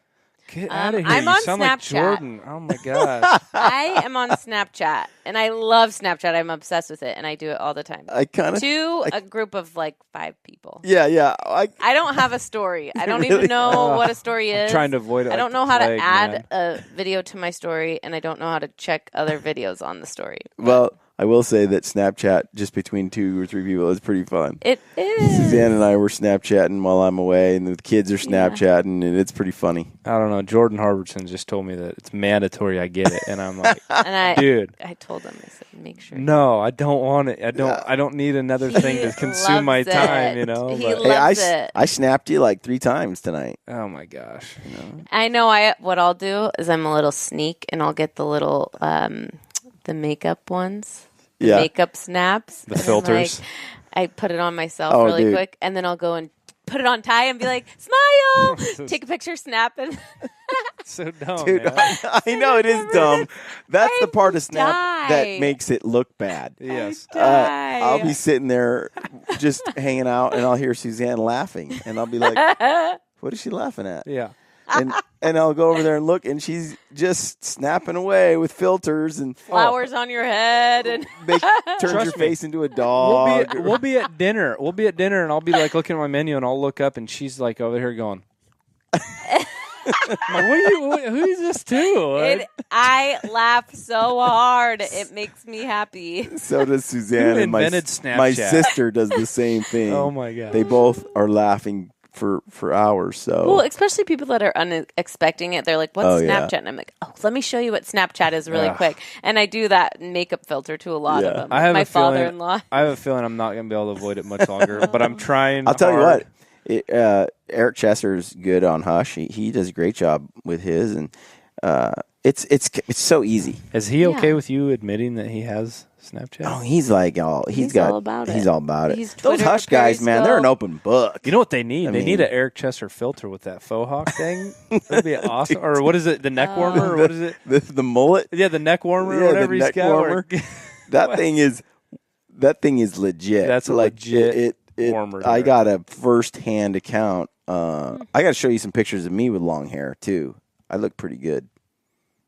Get out of here. I'm you on sound Snapchat. like Jordan. Oh, my gosh. I am on Snapchat, and I love Snapchat. I'm obsessed with it, and I do it all the time. I kind of To a group of like 5 people. Yeah. I don't have a story. I don't Really? even know what a story is. I'm trying to avoid it. I don't know like how the plague, to add man. a video to my story, and I don't know how to check other videos on the story. Well, I will say that Snapchat, just between 2 or 3 people, is pretty fun. It is. Suzanne and I were Snapchatting while I'm away, and the kids are Snapchatting, and it's pretty funny. I don't know. Jordan Harbertson just told me that it's mandatory I get it, and I'm like, dude. I told him, I said, make sure. No, I don't want it. I don't need another thing to consume my loves time, it. you know? He but- loves it. I snapped you like 3 times tonight. Oh, my gosh. I know what I'll do is I'm a little sneak, and I'll get the little, the makeup ones. The makeup snaps. The filters. I put it on myself really quick, and then I'll go and put it on Ty and be like, smile! Take a picture, snap, and... So dumb, Dude, man. I know it is dumb. That's the part of Snap that makes it look bad. Yes. I'll be sitting there just hanging out, and I'll hear Suzanne laughing, and I'll be like, what is she laughing at? Yeah. And I'll go over there and look, and she's just snapping away with filters and flowers on your head, and turns your face into a dog. We'll be at dinner. We'll be at dinner, and I'll be like looking at my menu, and I'll look up, and she's like over here going. I'm like, who is this to? I laugh so hard. It makes me happy. So does Suzanne, and my sister does the same thing. Oh my god! They both are laughing for hours. So well, especially people that are unexpecting it. They're like, "What's Snapchat?" And I'm like, "Oh, let me show you what Snapchat is really quick." And I do that makeup filter to a lot of them. I have my a feeling, father-in-law. I have a feeling I'm not going to be able to avoid it much longer. But I'm trying. I'll tell you what. Eric Chesser's good on Hush. He does a great job with his, and it's so easy. Is he okay with you admitting that he has Snapchat? Oh, he's all about it. Those Hush guys, man, they're an open book. You know what they need? They need an Eric Chesser filter with that faux hawk thing. That'd be awesome. Or what is it? The neck warmer? Or what is it? The mullet? Yeah, the neck warmer or whatever he's got. Warmer. That thing is legit. That's a legit warmer. I got a first-hand account. I got to show you some pictures of me with long hair too. I look pretty good.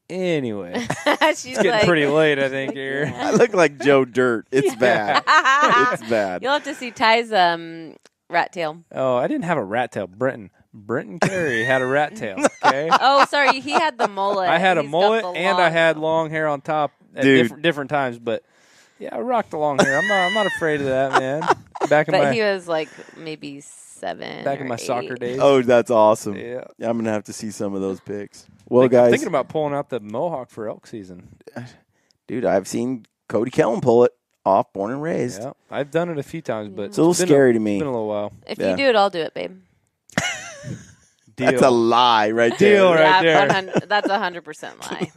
She's Anyway, it's getting pretty late, I think. Here, I look like Joe Dirt. It's bad. It's bad. You'll have to see Ty's rat tail. Oh, I didn't have a rat tail. Brenton Carey had a rat tail. Okay. Oh, sorry, he had the mullet. I had a He's mullet got the and I had long hair on top at different times, but. Yeah, I rocked the long hair. I'm not afraid of that, man. But he was like maybe 7. Back in my 8. soccer days. Oh, that's awesome. Yeah, I'm gonna have to see some of those pics. Well, I'm guys, thinking about pulling out the mohawk for elk season. Dude, I've seen Cody Kellen pull it off, born and raised. Yeah, I've done it a few times, but it's a little scary to me. It's been a little while. If you do it, I'll do it, babe. That's a lie right there. Deal right there. That's 100% lie.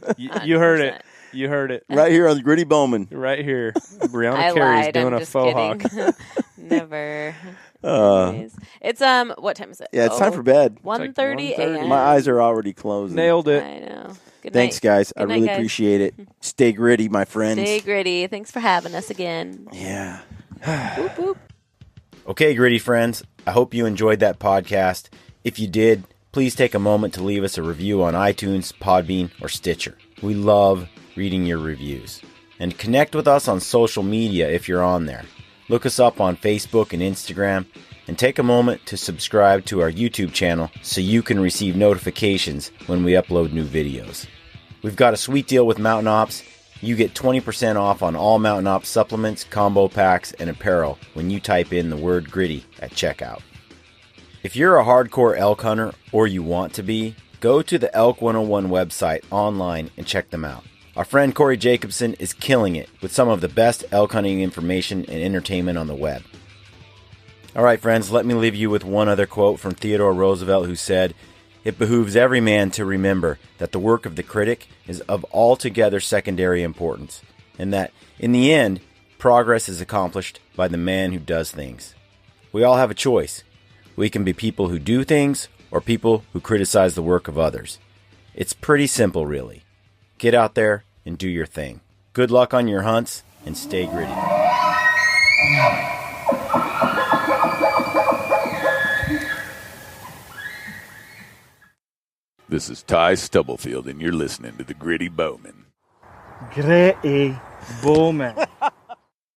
You heard it. You heard it. Right here on the Gritty Bowmen. Right here. Rihana I Cary's lied. doing I'm a just faux kidding. hawk. Never. It's what time is it? Yeah, it's time for bed. 1:30 a.m. My eyes are already closing. Nailed it. I know. Good Thanks, night. guys. I Good night, really guys. appreciate it. Stay gritty, my friends. Stay gritty. Thanks for having us again. Yeah. Boop, boop. Okay, gritty friends, I hope you enjoyed that podcast. If you did, please take a moment to leave us a review on iTunes, Podbean, or Stitcher. We love reading your reviews. And connect with us on social media if you're on there. Look us up on Facebook and Instagram, and take a moment to subscribe to our YouTube channel so you can receive notifications when we upload new videos. We've got a sweet deal with Mountain Ops. You get 20% off on all Mountain Ops supplements, combo packs, and apparel when you type in the word gritty at checkout. If you're a hardcore elk hunter, or you want to be, go to the Elk 101 website online and check them out. Our friend Corey Jacobson is killing it with some of the best elk hunting information and entertainment on the web. All right, friends, let me leave you with one other quote from Theodore Roosevelt, who said, "It behooves every man to remember that the work of the critic is of altogether secondary importance, and that, in the end, progress is accomplished by the man who does things." We all have a choice. We can be people who do things, or people who criticize the work of others. It's pretty simple, really. Get out there and do your thing. Good luck on your hunts, and stay gritty. This is Ty Stubblefield, and you're listening to the Gritty Bowmen. Gritty Bowmen.